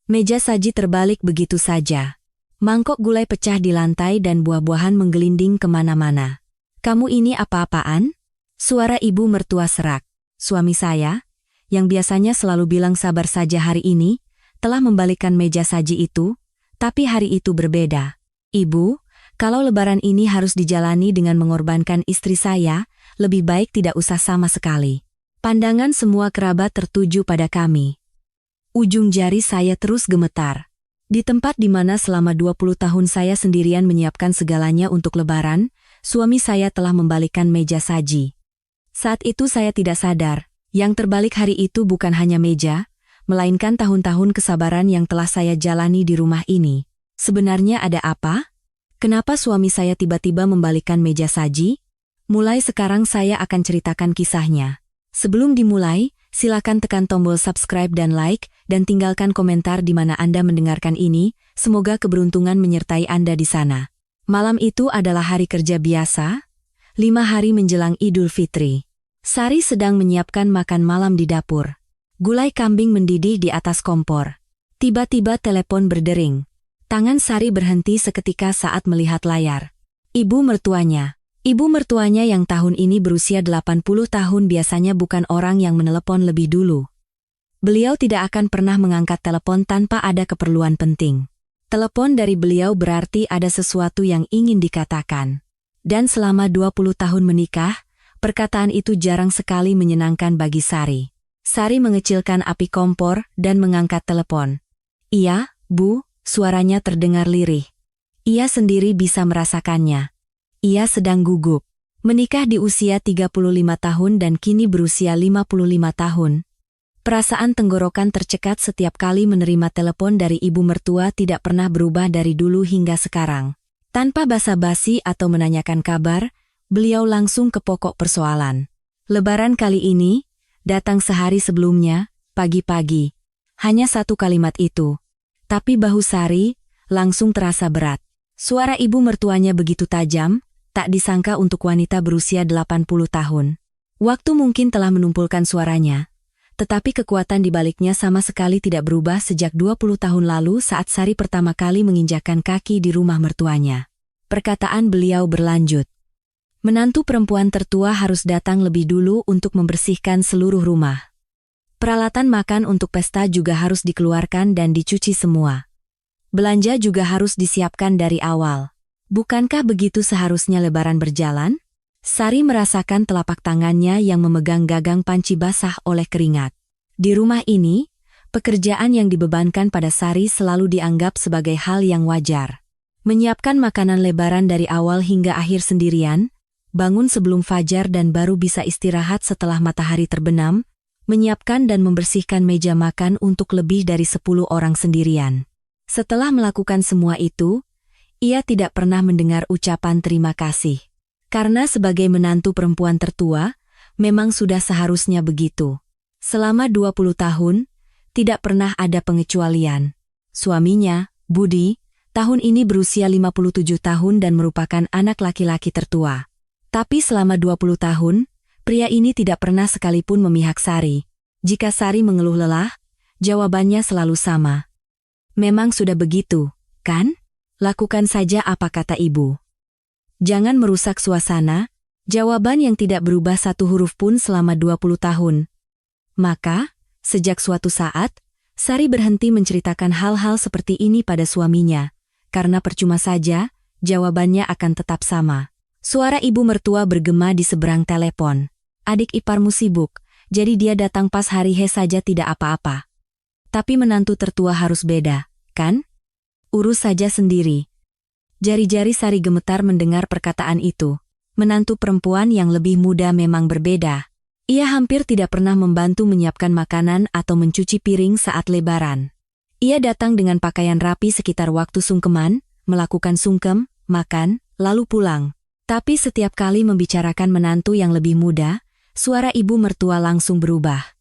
Meja saji terbalik begitu saja. Mangkok gulai pecah di lantai dan buah-buahan menggelinding kemana-mana. "Kamu ini apa-apaan?" Suara ibu mertua serak. Suami saya, yang biasanya selalu bilang sabar saja hari ini, telah membalikkan meja saji itu, tapi hari itu berbeda. "Ibu, kalau lebaran ini harus dijalani dengan mengorbankan istri saya, lebih baik tidak usah sama sekali." Pandangan semua kerabat tertuju pada kami. Ujung jari saya terus gemetar. Di tempat di mana selama 20 tahun saya sendirian menyiapkan segalanya untuk lebaran, suami saya telah membalikkan meja saji. Saat itu saya tidak sadar, yang terbalik hari itu bukan hanya meja, melainkan tahun-tahun kesabaran yang telah saya jalani di rumah ini. Sebenarnya ada apa? Kenapa suami saya tiba-tiba membalikkan meja saji? Mulai sekarang saya akan ceritakan kisahnya. Sebelum dimulai, silakan tekan tombol subscribe dan like, dan tinggalkan komentar di mana Anda mendengarkan ini. Semoga keberuntungan menyertai Anda di sana. Malam itu adalah hari kerja biasa, 5 hari menjelang Idul Fitri. Sari sedang menyiapkan makan malam di dapur. Gulai kambing mendidih di atas kompor. Tiba-tiba telepon berdering. Tangan Sari berhenti seketika saat melihat layar. Ibu mertuanya yang tahun ini berusia 80 tahun biasanya bukan orang yang menelepon lebih dulu. Beliau tidak akan pernah mengangkat telepon tanpa ada keperluan penting. Telepon dari beliau berarti ada sesuatu yang ingin dikatakan. Dan selama 20 tahun menikah, perkataan itu jarang sekali menyenangkan bagi Sari. Sari mengecilkan api kompor dan mengangkat telepon. "Iya, Bu," suaranya terdengar lirih. Ia sendiri bisa merasakannya. Ia sedang gugup. Menikah di usia 35 tahun dan kini berusia 55 tahun. Perasaan tenggorokan tercekat setiap kali menerima telepon dari ibu mertua tidak pernah berubah dari dulu hingga sekarang. Tanpa basa-basi atau menanyakan kabar, beliau langsung ke pokok persoalan. Lebaran kali ini, datang sehari sebelumnya, pagi-pagi. Hanya satu kalimat itu. Tapi bahu Sari langsung terasa berat. Suara ibu mertuanya begitu tajam, tak disangka untuk wanita berusia 80 tahun. Waktu mungkin telah menumpulkan suaranya, tetapi kekuatan di baliknya sama sekali tidak berubah sejak 20 tahun lalu saat Sari pertama kali menginjakkan kaki di rumah mertuanya. Perkataan beliau berlanjut. Menantu perempuan tertua harus datang lebih dulu untuk membersihkan seluruh rumah. Peralatan makan untuk pesta juga harus dikeluarkan dan dicuci semua. Belanja juga harus disiapkan dari awal. Bukankah begitu seharusnya lebaran berjalan? Sari merasakan telapak tangannya yang memegang gagang panci basah oleh keringat. Di rumah ini, pekerjaan yang dibebankan pada Sari selalu dianggap sebagai hal yang wajar. Menyiapkan makanan lebaran dari awal hingga akhir sendirian, bangun sebelum fajar dan baru bisa istirahat setelah matahari terbenam, menyiapkan dan membersihkan meja makan untuk lebih dari 10 orang sendirian. Setelah melakukan semua itu, ia tidak pernah mendengar ucapan terima kasih. Karena sebagai menantu perempuan tertua, memang sudah seharusnya begitu. Selama 20 tahun, tidak pernah ada pengecualian. Suaminya, Budi, tahun ini berusia 57 tahun dan merupakan anak laki-laki tertua. Tapi selama 20 tahun, pria ini tidak pernah sekalipun memihak Sari. Jika Sari mengeluh lelah, jawabannya selalu sama. "Memang sudah begitu, kan? Lakukan saja apa kata ibu. Jangan merusak suasana," jawaban yang tidak berubah satu huruf pun selama 20 tahun. Maka, sejak suatu saat, Sari berhenti menceritakan hal-hal seperti ini pada suaminya, karena percuma saja, jawabannya akan tetap sama. Suara ibu mertua bergema di seberang telepon. "Adik iparmu sibuk, jadi dia datang pas hari H saja tidak apa-apa. Tapi menantu tertua harus beda, kan? Urus saja sendiri." Jari-jari Sari gemetar mendengar perkataan itu. Menantu perempuan yang lebih muda memang berbeda. Ia hampir tidak pernah membantu menyiapkan makanan atau mencuci piring saat lebaran. Ia datang dengan pakaian rapi sekitar waktu sungkeman, melakukan sungkem, makan, lalu pulang. Tapi setiap kali membicarakan menantu yang lebih muda, suara ibu mertua langsung berubah.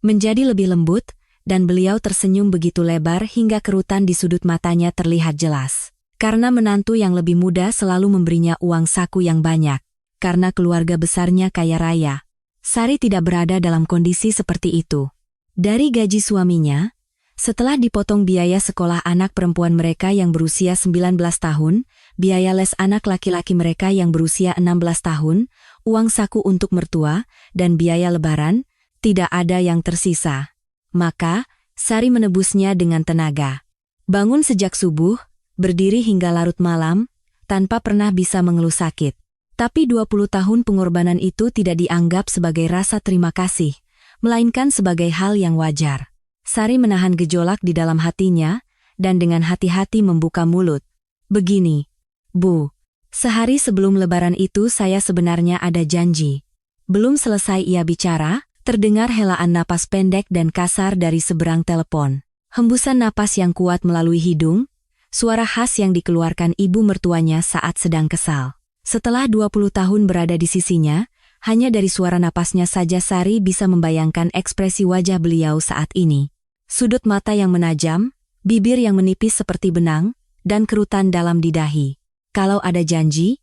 Menjadi lebih lembut, dan beliau tersenyum begitu lebar hingga kerutan di sudut matanya terlihat jelas. Karena menantu yang lebih muda selalu memberinya uang saku yang banyak. Karena keluarga besarnya kaya raya. Sari tidak berada dalam kondisi seperti itu. Dari gaji suaminya, Setelah dipotong biaya sekolah anak perempuan mereka yang berusia 19 tahun, biaya les anak laki-laki mereka yang berusia 16 tahun, uang saku untuk mertua, dan biaya lebaran, tidak ada yang tersisa. Maka, Sari menebusnya dengan tenaga. Bangun sejak subuh, berdiri hingga larut malam, tanpa pernah bisa mengeluh sakit. Tapi 20 tahun pengorbanan itu tidak dianggap sebagai rasa terima kasih, melainkan sebagai hal yang wajar. Sari menahan gejolak di dalam hatinya, dan dengan hati-hati membuka mulut. Begini, Bu, sehari sebelum lebaran itu saya sebenarnya ada janji. Belum selesai ia bicara, terdengar helaan napas pendek dan kasar dari seberang telepon. Hembusan napas yang kuat melalui hidung, suara khas yang dikeluarkan ibu mertuanya saat sedang kesal. Setelah 20 tahun berada di sisinya, hanya dari suara napasnya saja Sari bisa membayangkan ekspresi wajah beliau saat ini. Sudut mata yang menajam, bibir yang menipis seperti benang, dan kerutan dalam di dahi. Kalau ada janji,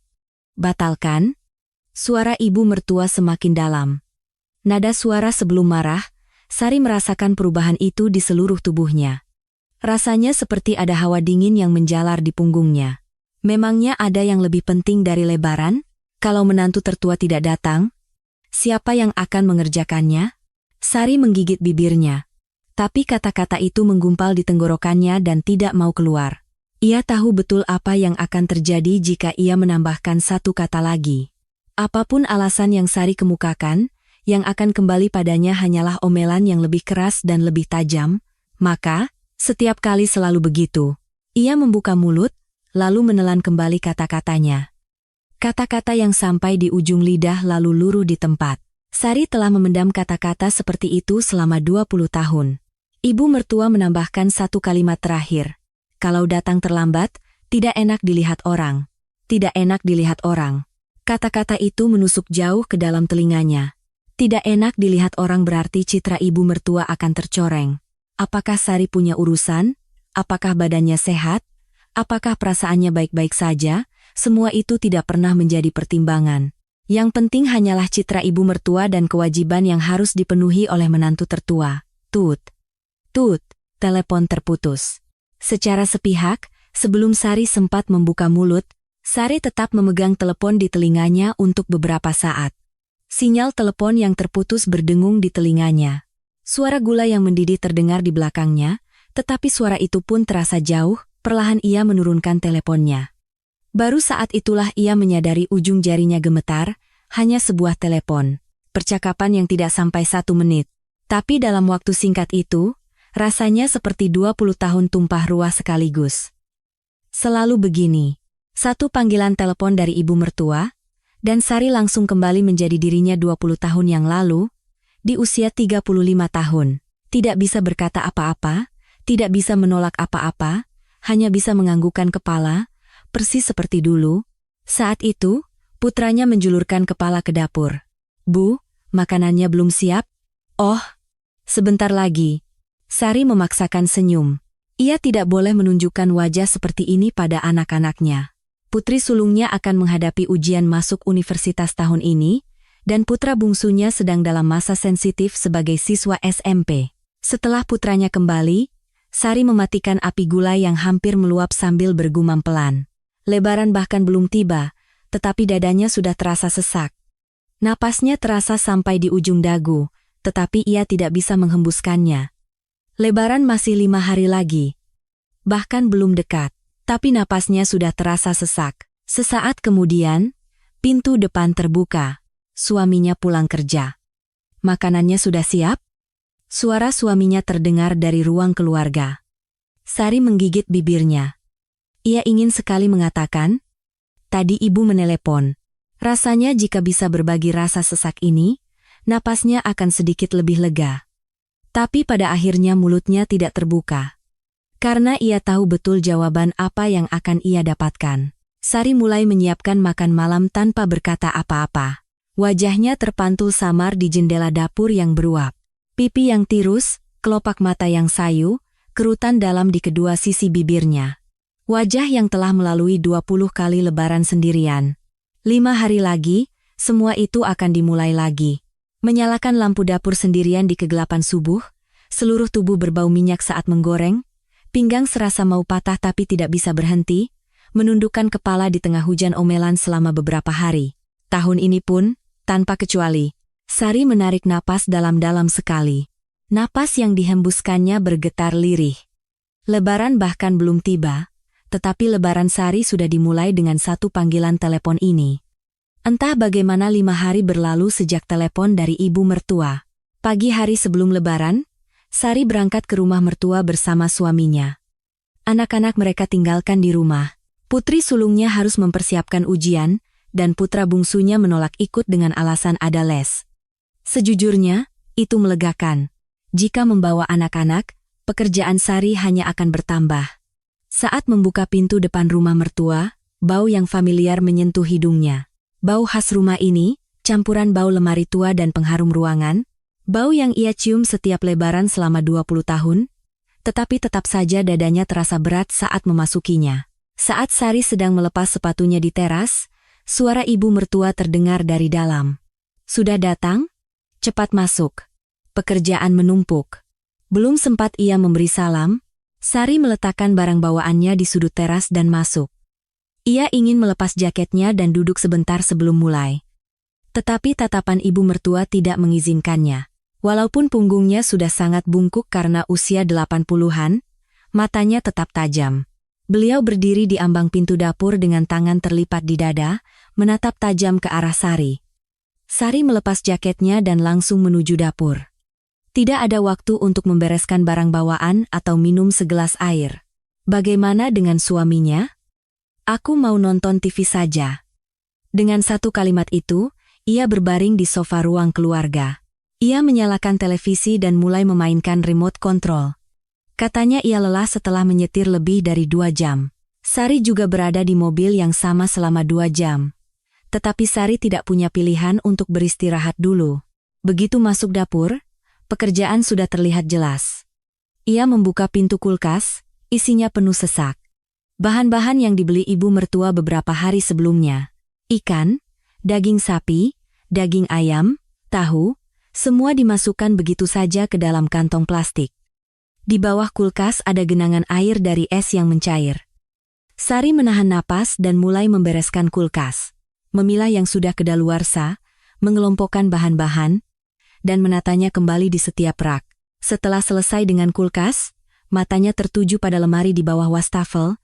batalkan. Suara ibu mertua semakin dalam. Nada suara sebelum marah, Sari merasakan perubahan itu di seluruh tubuhnya. Rasanya seperti ada hawa dingin yang menjalar di punggungnya. Memangnya ada yang lebih penting dari lebaran? Kalau menantu tertua tidak datang, siapa yang akan mengerjakannya? Sari menggigit bibirnya. Tapi kata-kata itu menggumpal di tenggorokannya dan tidak mau keluar. Ia tahu betul apa yang akan terjadi jika ia menambahkan satu kata lagi. Apapun alasan yang Sari kemukakan, yang akan kembali padanya hanyalah omelan yang lebih keras dan lebih tajam, maka, setiap kali selalu begitu. Ia membuka mulut, lalu menelan kembali kata-katanya. Kata-kata yang sampai di ujung lidah lalu luruh di tempat. Sari telah memendam kata-kata seperti itu selama 20 tahun. Ibu mertua menambahkan satu kalimat terakhir. Kalau datang terlambat, tidak enak dilihat orang. Tidak enak dilihat orang. Kata-kata itu menusuk jauh ke dalam telinganya. Tidak enak dilihat orang berarti citra ibu mertua akan tercoreng. Apakah Sari punya urusan? Apakah badannya sehat? Apakah perasaannya baik-baik saja? Semua itu tidak pernah menjadi pertimbangan. Yang penting hanyalah citra ibu mertua dan kewajiban yang harus dipenuhi oleh menantu tertua. Tut. Tut. Telepon terputus. Secara sepihak, sebelum Sari sempat membuka mulut, Sari tetap memegang telepon di telinganya untuk beberapa saat. Sinyal telepon yang terputus berdengung di telinganya. Suara gula yang mendidih terdengar di belakangnya, tetapi suara itu pun terasa jauh, perlahan ia menurunkan teleponnya. Baru saat itulah ia menyadari ujung jarinya gemetar, hanya sebuah telepon. Percakapan yang tidak sampai 1 menit. Tapi dalam waktu singkat itu, rasanya seperti 20 tahun tumpah ruah sekaligus. Selalu begini. Satu panggilan telepon dari ibu mertua, dan Sari langsung kembali menjadi dirinya 20 tahun yang lalu, di usia 35 tahun. Tidak bisa berkata apa-apa, tidak bisa menolak apa-apa, hanya bisa menganggukkan kepala, persis seperti dulu. Saat itu, putranya menjulurkan kepala ke dapur. Bu, makanannya belum siap? Oh, sebentar lagi. Sari memaksakan senyum. Ia tidak boleh menunjukkan wajah seperti ini pada anak-anaknya. Putri sulungnya akan menghadapi ujian masuk universitas tahun ini, dan putra bungsunya sedang dalam masa sensitif sebagai siswa SMP. Setelah putranya kembali, Sari mematikan api gula yang hampir meluap sambil bergumam pelan. Lebaran bahkan belum tiba, tetapi dadanya sudah terasa sesak. Napasnya terasa sampai di ujung dagu, tetapi ia tidak bisa menghembuskannya. Lebaran masih 5 hari lagi. Bahkan belum dekat. Tapi napasnya sudah terasa sesak. Sesaat kemudian, pintu depan terbuka. Suaminya pulang kerja. Makanannya sudah siap? Suara suaminya terdengar dari ruang keluarga. Sari menggigit bibirnya. Ia ingin sekali mengatakan, tadi ibu menelepon. Rasanya jika bisa berbagi rasa sesak ini, napasnya akan sedikit lebih lega. Tapi pada akhirnya mulutnya tidak terbuka. Karena ia tahu betul jawaban apa yang akan ia dapatkan. Sari mulai menyiapkan makan malam tanpa berkata apa-apa. Wajahnya terpantul samar di jendela dapur yang beruap. Pipi yang tirus, kelopak mata yang sayu, kerutan dalam di kedua sisi bibirnya. Wajah yang telah melalui 20 kali lebaran sendirian. 5 hari lagi, semua itu akan dimulai lagi. Menyalakan lampu dapur sendirian di kegelapan subuh, Seluruh tubuh berbau minyak saat menggoreng, pinggang serasa mau patah tapi tidak bisa berhenti, menundukkan kepala di tengah hujan omelan selama beberapa hari. Tahun ini pun, tanpa kecuali, Sari menarik napas dalam-dalam sekali. Napas yang dihembuskannya bergetar lirih. Lebaran bahkan belum tiba, tetapi lebaran Sari sudah dimulai dengan satu panggilan telepon ini. Entah bagaimana 5 hari berlalu sejak telepon dari ibu mertua. Pagi hari sebelum lebaran, Sari berangkat ke rumah mertua bersama suaminya. Anak-anak mereka tinggalkan di rumah. Putri sulungnya harus mempersiapkan ujian, dan putra bungsunya menolak ikut dengan alasan ada les. Sejujurnya, itu melegakan. Jika membawa anak-anak, pekerjaan Sari hanya akan bertambah. Saat membuka pintu depan rumah mertua, bau yang familiar menyentuh hidungnya. Bau khas rumah ini, campuran bau lemari tua dan pengharum ruangan, bau yang ia cium setiap lebaran selama 20 tahun, tetapi tetap saja dadanya terasa berat saat memasukinya. Saat Sari sedang melepas sepatunya di teras, suara ibu mertua terdengar dari dalam. "Sudah datang? Cepat masuk. Pekerjaan menumpuk." Belum sempat ia memberi salam, Sari meletakkan barang bawaannya di sudut teras dan masuk. Ia ingin melepas jaketnya dan duduk sebentar sebelum mulai. Tetapi tatapan ibu mertua tidak mengizinkannya. Walaupun punggungnya sudah sangat bungkuk karena usia 80-an, matanya tetap tajam. Beliau berdiri di ambang pintu dapur dengan tangan terlipat di dada, menatap tajam ke arah Sari. Sari melepas jaketnya dan langsung menuju dapur. Tidak ada waktu untuk membereskan barang bawaan atau minum segelas air. Bagaimana dengan suaminya? "Aku mau nonton TV saja." Dengan satu kalimat itu, ia berbaring di sofa ruang keluarga. Ia menyalakan televisi dan mulai memainkan remote control. Katanya ia lelah setelah menyetir lebih dari 2 jam. Sari juga berada di mobil yang sama selama 2 jam. Tetapi Sari tidak punya pilihan untuk beristirahat dulu. Begitu masuk dapur, pekerjaan sudah terlihat jelas. Ia membuka pintu kulkas, isinya penuh sesak. Bahan-bahan yang dibeli ibu mertua beberapa hari sebelumnya. Ikan, daging sapi, daging ayam, tahu, semua dimasukkan begitu saja ke dalam kantong plastik. Di bawah kulkas ada genangan air dari es yang mencair. Sari menahan napas dan mulai membereskan kulkas. Memilah yang sudah kedaluarsa, mengelompokkan bahan-bahan, dan menatanya kembali di setiap rak. Setelah selesai dengan kulkas, matanya tertuju pada lemari di bawah wastafel.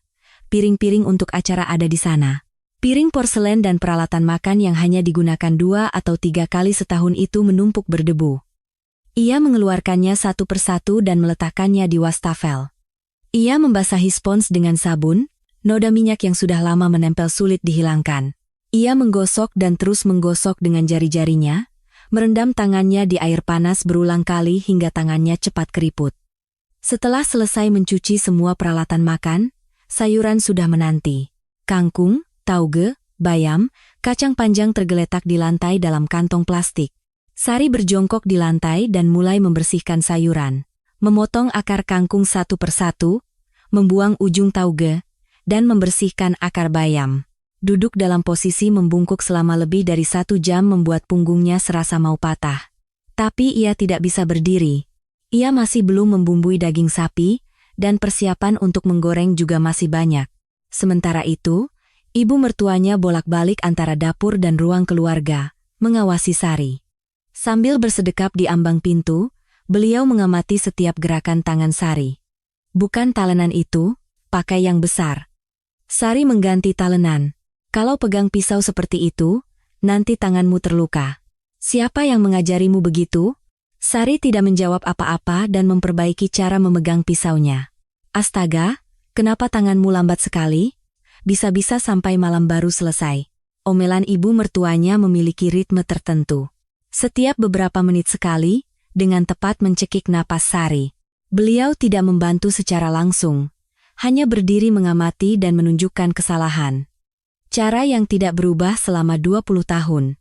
Piring-piring untuk acara ada di sana. Piring porselen dan peralatan makan yang hanya digunakan 2 atau 3 kali setahun itu menumpuk berdebu. Ia mengeluarkannya satu persatu dan meletakkannya di wastafel. Ia membasahi spons dengan sabun, noda minyak yang sudah lama menempel sulit dihilangkan. Ia menggosok dan terus menggosok dengan jari-jarinya, merendam tangannya di air panas berulang kali hingga tangannya cepat keriput. Setelah selesai mencuci semua peralatan makan, sayuran sudah menanti. Kangkung, tauge, bayam, kacang panjang tergeletak di lantai dalam kantong plastik. Sari berjongkok di lantai dan mulai membersihkan sayuran. Memotong akar kangkung satu persatu, membuang ujung tauge, dan membersihkan akar bayam. Duduk dalam posisi membungkuk selama lebih dari 1 jam membuat punggungnya serasa mau patah. Tapi ia tidak bisa berdiri. Ia masih belum membumbui daging sapi, dan persiapan untuk menggoreng juga masih banyak. Sementara itu, ibu mertuanya bolak-balik antara dapur dan ruang keluarga, mengawasi Sari. Sambil bersedekap di ambang pintu, beliau mengamati setiap gerakan tangan Sari. "Bukan talenan itu, pakai yang besar." Sari mengganti talenan. "Kalau pegang pisau seperti itu, nanti tanganmu terluka." "Siapa yang mengajarimu begitu?" Sari tidak menjawab apa-apa dan memperbaiki cara memegang pisaunya. "Astaga, kenapa tanganmu lambat sekali? Bisa-bisa sampai malam baru selesai." Omelan ibu mertuanya memiliki ritme tertentu. Setiap beberapa menit sekali, dengan tepat mencekik napas Sari. Beliau tidak membantu secara langsung, hanya berdiri mengamati dan menunjukkan kesalahan. Cara yang tidak berubah selama 20 tahun.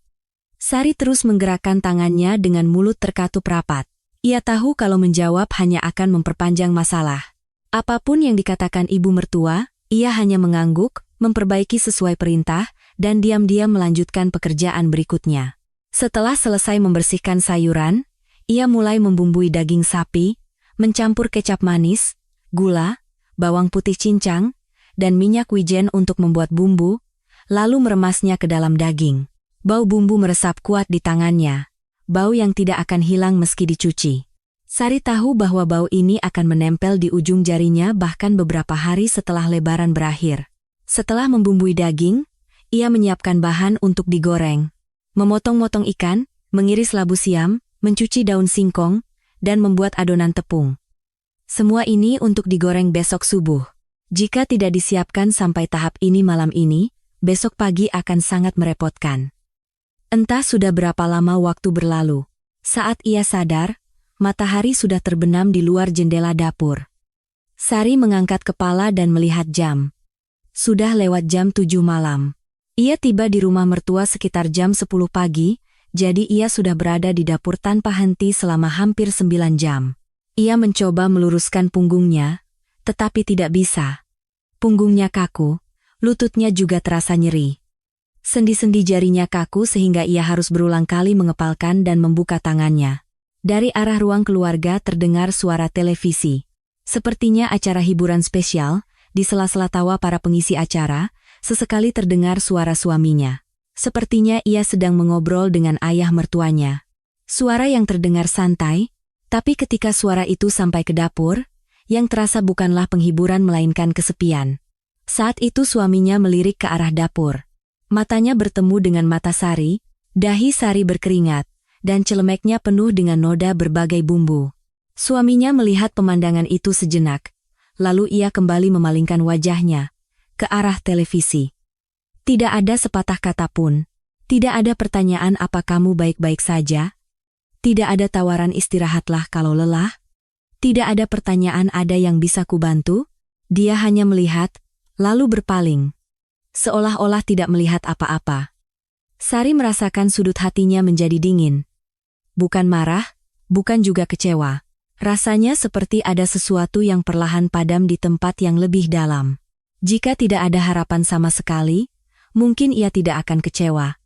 Sari terus menggerakkan tangannya dengan mulut terkatup rapat. Ia tahu kalau menjawab hanya akan memperpanjang masalah. Apapun yang dikatakan ibu mertua, ia hanya mengangguk, memperbaiki sesuai perintah, dan diam-diam melanjutkan pekerjaan berikutnya. Setelah selesai membersihkan sayuran, ia mulai membumbui daging sapi, mencampur kecap manis, gula, bawang putih cincang, dan minyak wijen untuk membuat bumbu, lalu meremasnya ke dalam daging. Bau bumbu meresap kuat di tangannya, bau yang tidak akan hilang meski dicuci. Sari tahu bahwa bau ini akan menempel di ujung jarinya bahkan beberapa hari setelah Lebaran berakhir. Setelah membumbui daging, ia menyiapkan bahan untuk digoreng. Memotong-motong ikan, mengiris labu siam, mencuci daun singkong, dan membuat adonan tepung. Semua ini untuk digoreng besok subuh. Jika tidak disiapkan sampai tahap ini malam ini, besok pagi akan sangat merepotkan. Entah sudah berapa lama waktu berlalu. Saat ia sadar, matahari sudah terbenam di luar jendela dapur. Sari mengangkat kepala dan melihat jam. Sudah lewat jam 7 malam. Ia tiba di rumah mertua sekitar jam 10 pagi, jadi ia sudah berada di dapur tanpa henti selama hampir 9 jam. Ia mencoba meluruskan punggungnya, tetapi tidak bisa. Punggungnya kaku, lututnya juga terasa nyeri. Sendi-sendi jarinya kaku sehingga ia harus berulang kali mengepalkan dan membuka tangannya. Dari arah ruang keluarga terdengar suara televisi. Sepertinya acara hiburan spesial, di sela-sela tawa para pengisi acara, sesekali terdengar suara suaminya. Sepertinya ia sedang mengobrol dengan ayah mertuanya. Suara yang terdengar santai, tapi ketika suara itu sampai ke dapur, yang terasa bukanlah penghiburan melainkan kesepian. Saat itu suaminya melirik ke arah dapur. Matanya bertemu dengan mata Sari, dahi Sari berkeringat, dan celemeknya penuh dengan noda berbagai bumbu. Suaminya melihat pemandangan itu sejenak, lalu ia kembali memalingkan wajahnya ke arah televisi. Tidak ada sepatah kata pun. Tidak ada pertanyaan apa kamu baik-baik saja. Tidak ada tawaran istirahatlah kalau lelah. Tidak ada pertanyaan ada yang bisa kubantu. Dia hanya melihat, lalu berpaling. Seolah-olah tidak melihat apa-apa. Sari merasakan sudut hatinya menjadi dingin. Bukan marah, bukan juga kecewa. Rasanya seperti ada sesuatu yang perlahan padam di tempat yang lebih dalam. Jika tidak ada harapan sama sekali, mungkin ia tidak akan kecewa.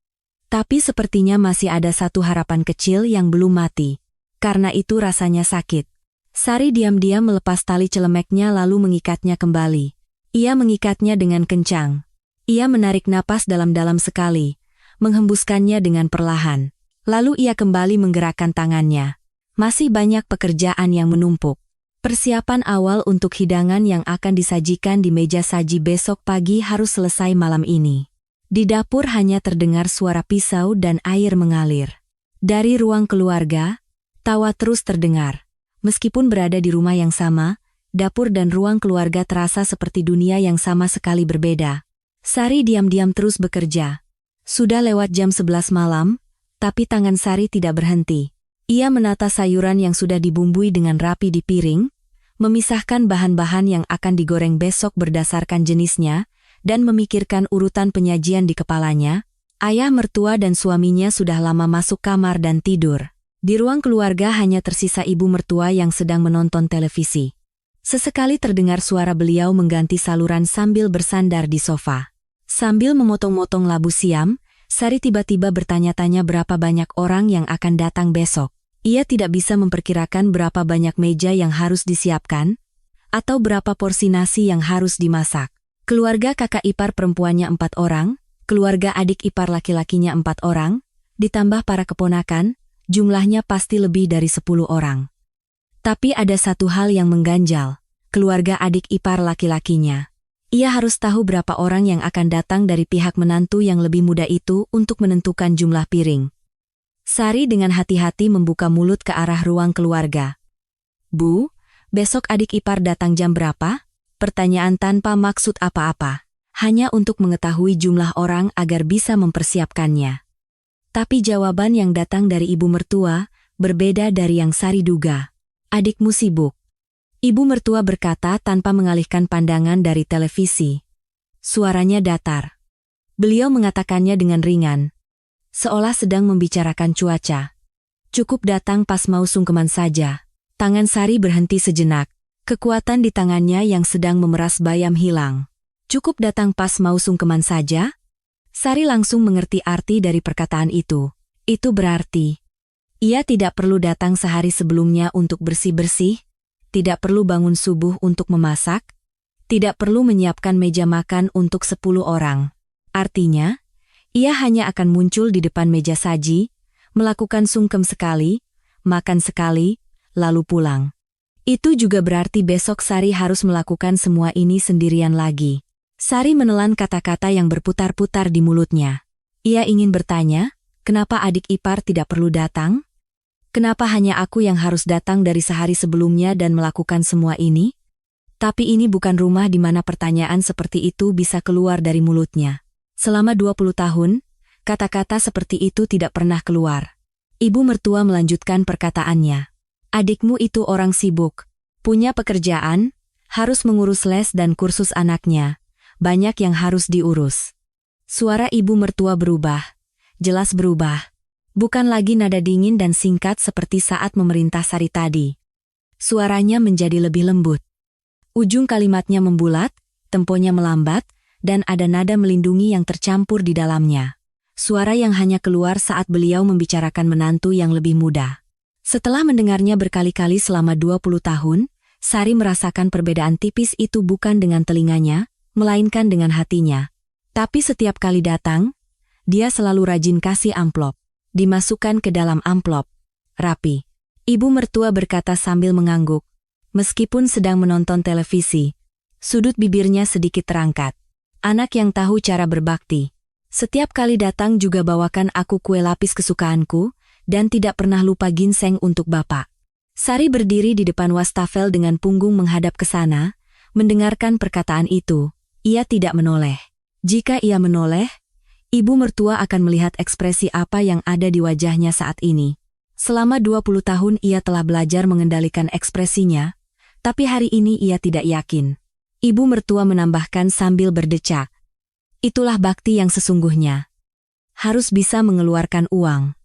Tapi sepertinya masih ada satu harapan kecil yang belum mati. Karena itu rasanya sakit. Sari diam-diam melepas tali celemeknya lalu mengikatnya kembali. Ia mengikatnya dengan kencang. Ia menarik napas dalam-dalam sekali, menghembuskannya dengan perlahan. Lalu ia kembali menggerakkan tangannya. Masih banyak pekerjaan yang menumpuk. Persiapan awal untuk hidangan yang akan disajikan di meja saji besok pagi harus selesai malam ini. Di dapur hanya terdengar suara pisau dan air mengalir. Dari ruang keluarga, tawa terus terdengar. Meskipun berada di rumah yang sama, dapur dan ruang keluarga terasa seperti dunia yang sama sekali berbeda. Sari diam-diam terus bekerja. Sudah lewat jam 11 malam, tapi tangan Sari tidak berhenti. Ia menata sayuran yang sudah dibumbui dengan rapi di piring, memisahkan bahan-bahan yang akan digoreng besok berdasarkan jenisnya, dan memikirkan urutan penyajian di kepalanya. Ayah mertua dan suaminya sudah lama masuk kamar dan tidur. Di ruang keluarga hanya tersisa ibu mertua yang sedang menonton televisi. Sesekali terdengar suara beliau mengganti saluran sambil bersandar di sofa. Sambil memotong-motong labu siam, Sari tiba-tiba bertanya-tanya berapa banyak orang yang akan datang besok. Ia tidak bisa memperkirakan berapa banyak meja yang harus disiapkan, atau berapa porsi nasi yang harus dimasak. Keluarga kakak ipar perempuannya 4 orang, keluarga adik ipar laki-lakinya 4 orang, ditambah para keponakan, jumlahnya pasti lebih dari 10 orang. Tapi ada satu hal yang mengganjal, keluarga adik ipar laki-lakinya. Ia harus tahu berapa orang yang akan datang dari pihak menantu yang lebih muda itu untuk menentukan jumlah piring. Sari dengan hati-hati membuka mulut ke arah ruang keluarga. Bu, besok adik ipar datang jam berapa? Pertanyaan tanpa maksud apa-apa. Hanya untuk mengetahui jumlah orang agar bisa mempersiapkannya. Tapi jawaban yang datang dari ibu mertua berbeda dari yang Sari duga. Adikmu sibuk. Ibu mertua berkata tanpa mengalihkan pandangan dari televisi. Suaranya datar. Beliau mengatakannya dengan ringan. Seolah sedang membicarakan cuaca. Cukup datang pas mau sungkeman saja. Tangan Sari berhenti sejenak. Kekuatan di tangannya yang sedang memeras bayam hilang. Cukup datang pas mau sungkeman saja? Sari langsung mengerti arti dari perkataan itu. Itu berarti ia tidak perlu datang sehari sebelumnya untuk bersih-bersih. tidak perlu bangun subuh untuk memasak, tidak perlu menyiapkan meja makan untuk 10 orang. Artinya, ia hanya akan muncul di depan meja saji, melakukan sungkem sekali, makan sekali, lalu pulang. Itu juga berarti besok Sari harus melakukan semua ini sendirian lagi. Sari menelan kata-kata yang berputar-putar di mulutnya. Ia ingin bertanya, kenapa adik ipar tidak perlu datang? Kenapa hanya aku yang harus datang dari sehari sebelumnya dan melakukan semua ini? Tapi ini bukan rumah di mana pertanyaan seperti itu bisa keluar dari mulutnya. Selama 20 tahun, kata-kata seperti itu tidak pernah keluar. Ibu mertua melanjutkan perkataannya. Adikmu itu orang sibuk, punya pekerjaan, harus mengurus les dan kursus anaknya, banyak yang harus diurus. Suara ibu mertua berubah, jelas berubah. Bukan lagi nada dingin dan singkat seperti saat memerintah Sari tadi. Suaranya menjadi lebih lembut. Ujung kalimatnya membulat, temponya melambat, dan ada nada melindungi yang tercampur di dalamnya. Suara yang hanya keluar saat beliau membicarakan menantu yang lebih muda. Setelah mendengarnya berkali-kali selama 20 tahun, Sari merasakan perbedaan tipis itu bukan dengan telinganya, melainkan dengan hatinya. Tapi setiap kali datang, dia selalu rajin kasih amplop. Dimasukkan ke dalam amplop. Rapi. Ibu mertua berkata sambil mengangguk. Meskipun sedang menonton televisi, sudut bibirnya sedikit terangkat. Anak yang tahu cara berbakti. Setiap kali datang juga bawakan aku kue lapis kesukaanku, dan tidak pernah lupa ginseng untuk Bapak. Sari berdiri di depan wastafel dengan punggung menghadap ke sana, mendengarkan perkataan itu. Ia tidak menoleh. Jika ia menoleh, ibu mertua akan melihat ekspresi apa yang ada di wajahnya saat ini. Selama 20 tahun ia telah belajar mengendalikan ekspresinya, tapi hari ini ia tidak yakin. Ibu mertua menambahkan sambil berdecak. Itulah bakti yang sesungguhnya. Harus bisa mengeluarkan uang.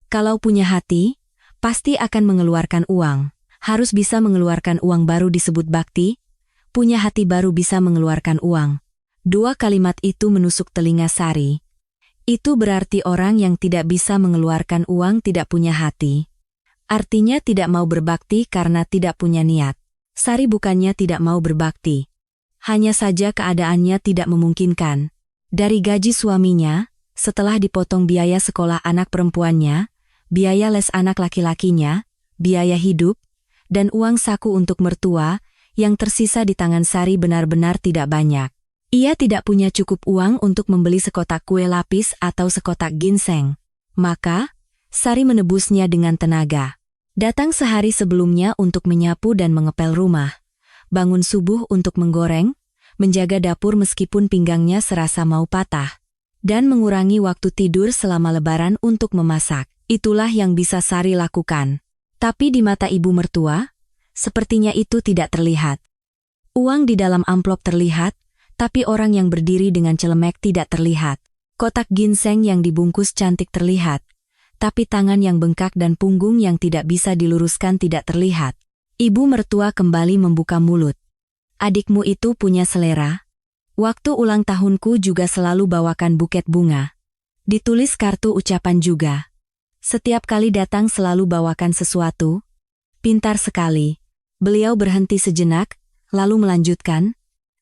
Kalau punya hati, pasti akan mengeluarkan uang. Harus bisa mengeluarkan uang baru disebut bakti, punya hati baru bisa mengeluarkan uang. Dua kalimat itu menusuk telinga Sari. Itu berarti orang yang tidak bisa mengeluarkan uang tidak punya hati. Artinya tidak mau berbakti karena tidak punya niat. Sari bukannya tidak mau berbakti. Hanya saja keadaannya tidak memungkinkan. Dari gaji suaminya, setelah dipotong biaya sekolah anak perempuannya, biaya les anak laki-lakinya, biaya hidup, dan uang saku untuk mertua, yang tersisa di tangan Sari benar-benar tidak banyak. Ia tidak punya cukup uang untuk membeli sekotak kue lapis atau sekotak ginseng. Maka, Sari menebusnya dengan tenaga. Datang sehari sebelumnya untuk menyapu dan mengepel rumah. Bangun subuh untuk menggoreng, menjaga dapur meskipun pinggangnya serasa mau patah. Dan mengurangi waktu tidur selama lebaran untuk memasak. Itulah yang bisa Sari lakukan. Tapi di mata ibu mertua, sepertinya itu tidak terlihat. Uang di dalam amplop terlihat, tapi orang yang berdiri dengan celemek tidak terlihat. Kotak ginseng yang dibungkus cantik terlihat, tapi tangan yang bengkak dan punggung yang tidak bisa diluruskan tidak terlihat. Ibu mertua kembali membuka mulut. Adikmu itu punya selera. Waktu ulang tahunku juga selalu bawakan buket bunga. Ditulis kartu ucapan juga. Setiap kali datang selalu bawakan sesuatu. Pintar sekali. Beliau berhenti sejenak, lalu melanjutkan.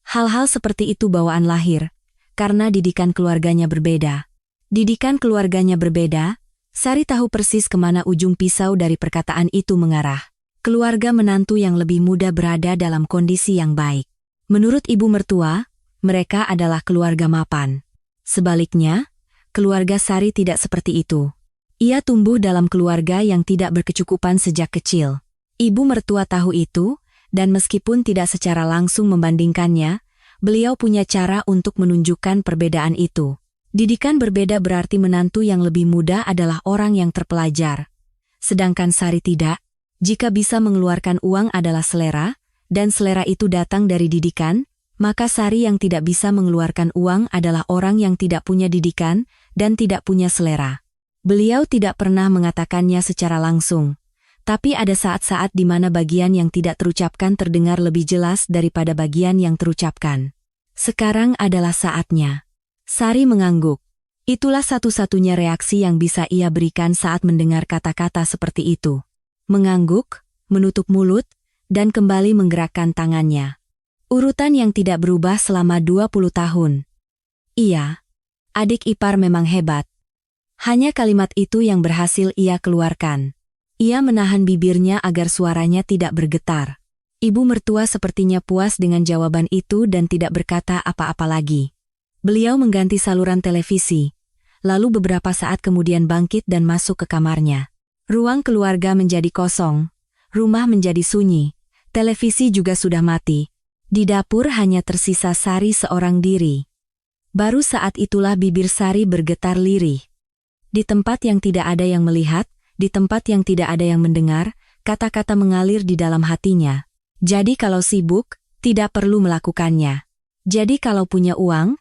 Hal-hal seperti itu bawaan lahir, karena didikan keluarganya berbeda. Didikan keluarganya berbeda, Sari tahu persis kemana ujung pisau dari perkataan itu mengarah. Keluarga menantu yang lebih muda berada dalam kondisi yang baik. Menurut ibu mertua, mereka adalah keluarga mapan. Sebaliknya, keluarga Sari tidak seperti itu. Ia tumbuh dalam keluarga yang tidak berkecukupan sejak kecil. Ibu mertua tahu itu, dan meskipun tidak secara langsung membandingkannya, beliau punya cara untuk menunjukkan perbedaan itu. Didikan berbeda berarti menantu yang lebih muda adalah orang yang terpelajar. Sedangkan Sari tidak. Jika bisa mengeluarkan uang adalah selera, dan selera itu datang dari didikan, maka Sari yang tidak bisa mengeluarkan uang adalah orang yang tidak punya didikan dan tidak punya selera. Beliau tidak pernah mengatakannya secara langsung, tapi ada saat-saat di mana bagian yang tidak terucapkan terdengar lebih jelas daripada bagian yang terucapkan. Sekarang adalah saatnya. Sari mengangguk. Itulah satu-satunya reaksi yang bisa ia berikan saat mendengar kata-kata seperti itu. Mengangguk, menutup mulut, dan kembali menggerakkan tangannya. Urutan yang tidak berubah selama 20 tahun. Iya, adik ipar memang hebat. Hanya kalimat itu yang berhasil ia keluarkan. Ia menahan bibirnya agar suaranya tidak bergetar. Ibu mertua sepertinya puas dengan jawaban itu dan tidak berkata apa-apa lagi. Beliau mengganti saluran televisi, lalu beberapa saat kemudian bangkit dan masuk ke kamarnya. Ruang keluarga menjadi kosong, rumah menjadi sunyi, televisi juga sudah mati. Di dapur hanya tersisa Sari seorang diri. Baru saat itulah bibir Sari bergetar lirih. Di tempat yang tidak ada yang melihat, di tempat yang tidak ada yang mendengar, kata-kata mengalir di dalam hatinya. Jadi kalau sibuk, tidak perlu melakukannya. Jadi kalau punya uang,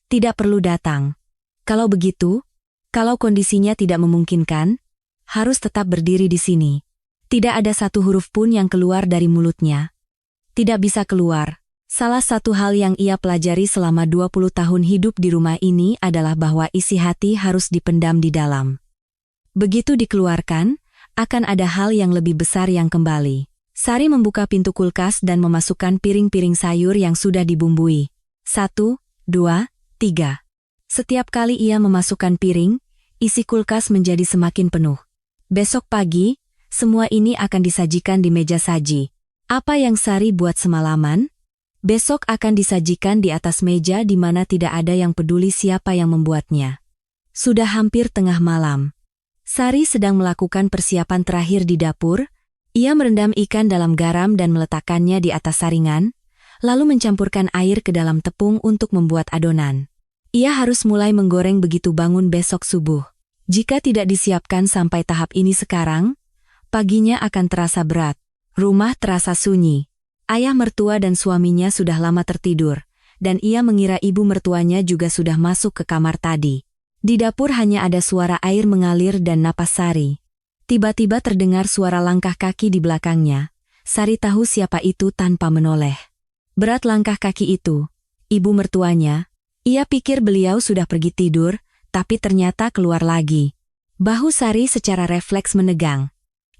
tidak perlu datang. Kalau begitu, kalau kondisinya tidak memungkinkan, harus tetap berdiri di sini. Tidak ada satu huruf pun yang keluar dari mulutnya. Tidak bisa keluar. Salah satu hal yang ia pelajari selama 20 tahun hidup di rumah ini adalah bahwa isi hati harus dipendam di dalam. Begitu dikeluarkan, akan ada hal yang lebih besar yang kembali. Sari membuka pintu kulkas dan memasukkan piring-piring sayur yang sudah dibumbui. 1, 2, 3. Setiap kali ia memasukkan piring, isi kulkas menjadi semakin penuh. Besok pagi, semua ini akan disajikan di meja saji. Apa yang Sari buat semalaman? Besok akan disajikan di atas meja di mana tidak ada yang peduli siapa yang membuatnya. Sudah hampir tengah malam. Sari sedang melakukan persiapan terakhir di dapur. Ia merendam ikan dalam garam dan meletakkannya di atas saringan, lalu mencampurkan air ke dalam tepung untuk membuat adonan. Ia harus mulai menggoreng begitu bangun besok subuh. Jika tidak disiapkan sampai tahap ini sekarang, paginya akan terasa berat. Rumah terasa sunyi. Ayah mertua dan suaminya sudah lama tertidur, dan ia mengira ibu mertuanya juga sudah masuk ke kamar tadi. Di dapur hanya ada suara air mengalir dan napas Sari. Tiba-tiba terdengar suara langkah kaki di belakangnya. Sari tahu siapa itu tanpa menoleh. Berat langkah kaki itu. Ibu mertuanya. Ia pikir beliau sudah pergi tidur, tapi ternyata keluar lagi. Bahu Sari secara refleks menegang.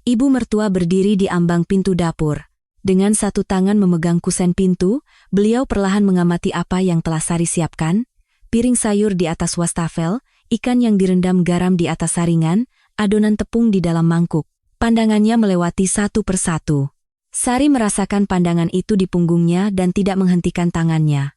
Ibu mertua berdiri di ambang pintu dapur. Dengan satu tangan memegang kusen pintu, beliau perlahan mengamati apa yang telah Sari siapkan. Piring sayur di atas wastafel, ikan yang direndam garam di atas saringan, adonan tepung di dalam mangkuk. Pandangannya melewati satu persatu. Sari merasakan pandangan itu di punggungnya dan tidak menghentikan tangannya.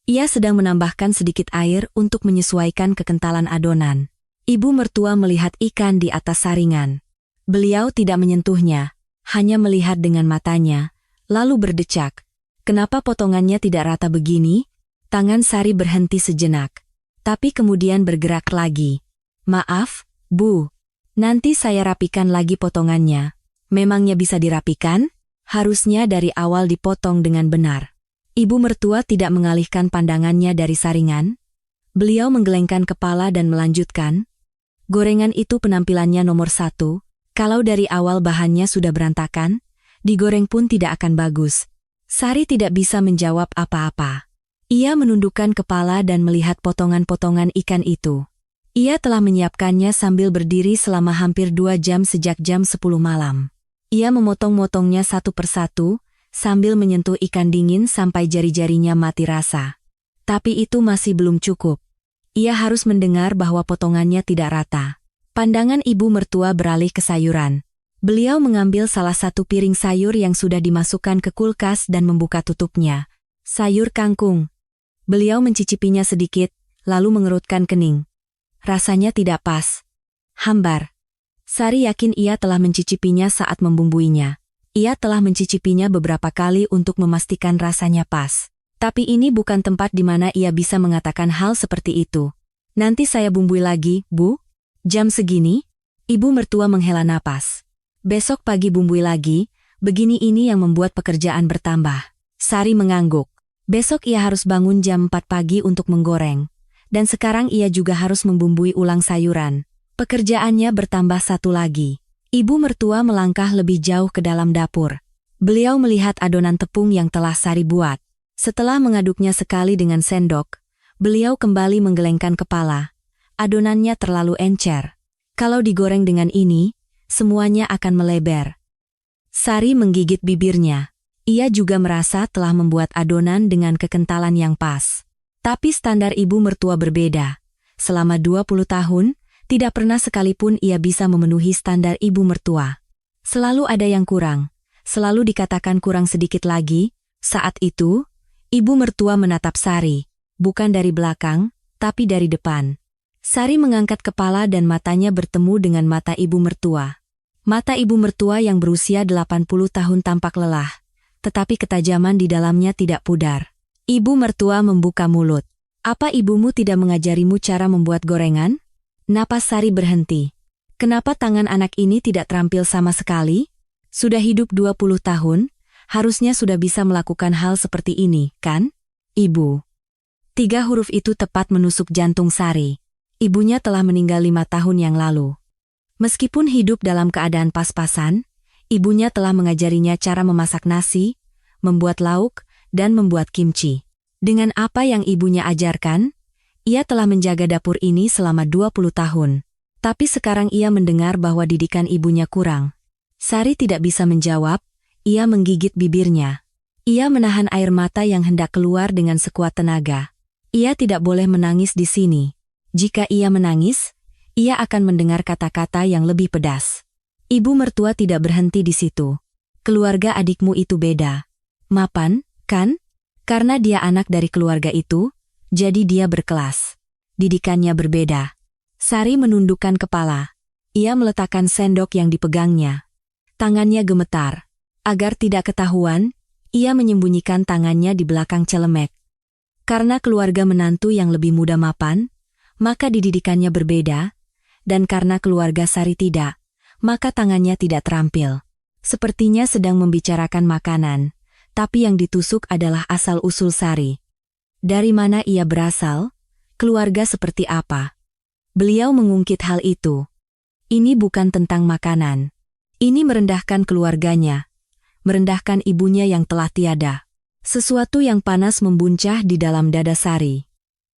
Ia sedang menambahkan sedikit air untuk menyesuaikan kekentalan adonan. Ibu mertua melihat ikan di atas saringan. Beliau tidak menyentuhnya, hanya melihat dengan matanya, lalu berdecak. Kenapa potongannya tidak rata begini? Tangan Sari berhenti sejenak, tapi kemudian bergerak lagi. Maaf, Bu. Nanti saya rapikan lagi potongannya. Memangnya bisa dirapikan? Harusnya dari awal dipotong dengan benar. Ibu mertua tidak mengalihkan pandangannya dari saringan. Beliau menggelengkan kepala dan melanjutkan. Gorengan itu penampilannya nomor 1. Kalau dari awal bahannya sudah berantakan, digoreng pun tidak akan bagus. Sari tidak bisa menjawab apa-apa. Ia menundukkan kepala dan melihat potongan-potongan ikan itu. Ia telah menyiapkannya sambil berdiri selama hampir 2 jam sejak jam 10 malam. Ia memotong-motongnya satu persatu, sambil menyentuh ikan dingin sampai jari-jarinya mati rasa. Tapi itu masih belum cukup. Ia harus mendengar bahwa potongannya tidak rata. Pandangan ibu mertua beralih ke sayuran. Beliau mengambil salah satu piring sayur yang sudah dimasukkan ke kulkas dan membuka tutupnya. Sayur kangkung. Beliau mencicipinya sedikit, lalu mengerutkan kening. Rasanya tidak pas. Hambar. Sari yakin ia telah mencicipinya saat membumbuinya. Ia telah mencicipinya beberapa kali untuk memastikan rasanya pas. Tapi ini bukan tempat di mana ia bisa mengatakan hal seperti itu. Nanti saya bumbui lagi, Bu. Jam segini, ibu mertua menghela napas. Besok pagi bumbui lagi, begini ini yang membuat pekerjaan bertambah. Sari mengangguk. Besok ia harus bangun jam 4 pagi untuk menggoreng. Dan sekarang ia juga harus membumbui ulang sayuran. Pekerjaannya bertambah satu lagi. Ibu mertua melangkah lebih jauh ke dalam dapur. Beliau melihat adonan tepung yang telah Sari buat. Setelah mengaduknya sekali dengan sendok, beliau kembali menggelengkan kepala. Adonannya terlalu encer. Kalau digoreng dengan ini, semuanya akan melebar. Sari menggigit bibirnya. Ia juga merasa telah membuat adonan dengan kekentalan yang pas. Tapi standar ibu mertua berbeda. Selama 20 tahun, tidak pernah sekalipun ia bisa memenuhi standar ibu mertua. Selalu ada yang kurang. Selalu dikatakan kurang sedikit lagi. Saat itu, ibu mertua menatap Sari. Bukan dari belakang, tapi dari depan. Sari mengangkat kepala dan matanya bertemu dengan mata ibu mertua. Mata ibu mertua yang berusia 80 tahun tampak lelah, tetapi ketajaman di dalamnya tidak pudar. Ibu mertua membuka mulut. Apa ibumu tidak mengajarimu cara membuat gorengan? Napas Sari berhenti. Kenapa tangan anak ini tidak terampil sama sekali? Sudah hidup 20 tahun, harusnya sudah bisa melakukan hal seperti ini, kan? Ibu. 3 huruf itu tepat menusuk jantung Sari. Ibunya telah meninggal 5 tahun yang lalu. Meskipun hidup dalam keadaan pas-pasan, ibunya telah mengajarinya cara memasak nasi, membuat lauk, dan membuat kimchi. Dengan apa yang ibunya ajarkan, ia telah menjaga dapur ini selama 20 tahun. Tapi sekarang ia mendengar bahwa didikan ibunya kurang. Sari tidak bisa menjawab, ia menggigit bibirnya. Ia menahan air mata yang hendak keluar dengan sekuat tenaga. Ia tidak boleh menangis di sini. Jika ia menangis, ia akan mendengar kata-kata yang lebih pedas. Ibu mertua tidak berhenti di situ. Keluarga adikmu itu beda. Mapan, kan? Karena dia anak dari keluarga itu, jadi dia berkelas. Didikannya berbeda. Sari menundukkan kepala. Ia meletakkan sendok yang dipegangnya. Tangannya gemetar. Agar tidak ketahuan, ia menyembunyikan tangannya di belakang celemek. Karena keluarga menantu yang lebih muda mapan, maka didikannya berbeda, dan karena keluarga Sari tidak, maka tangannya tidak terampil. Sepertinya sedang membicarakan makanan, tapi yang ditusuk adalah asal-usul Sari. Dari mana ia berasal? Keluarga seperti apa? Beliau mengungkit hal itu. Ini bukan tentang makanan. Ini merendahkan keluarganya, merendahkan ibunya yang telah tiada. Sesuatu yang panas membuncah di dalam dada Sari.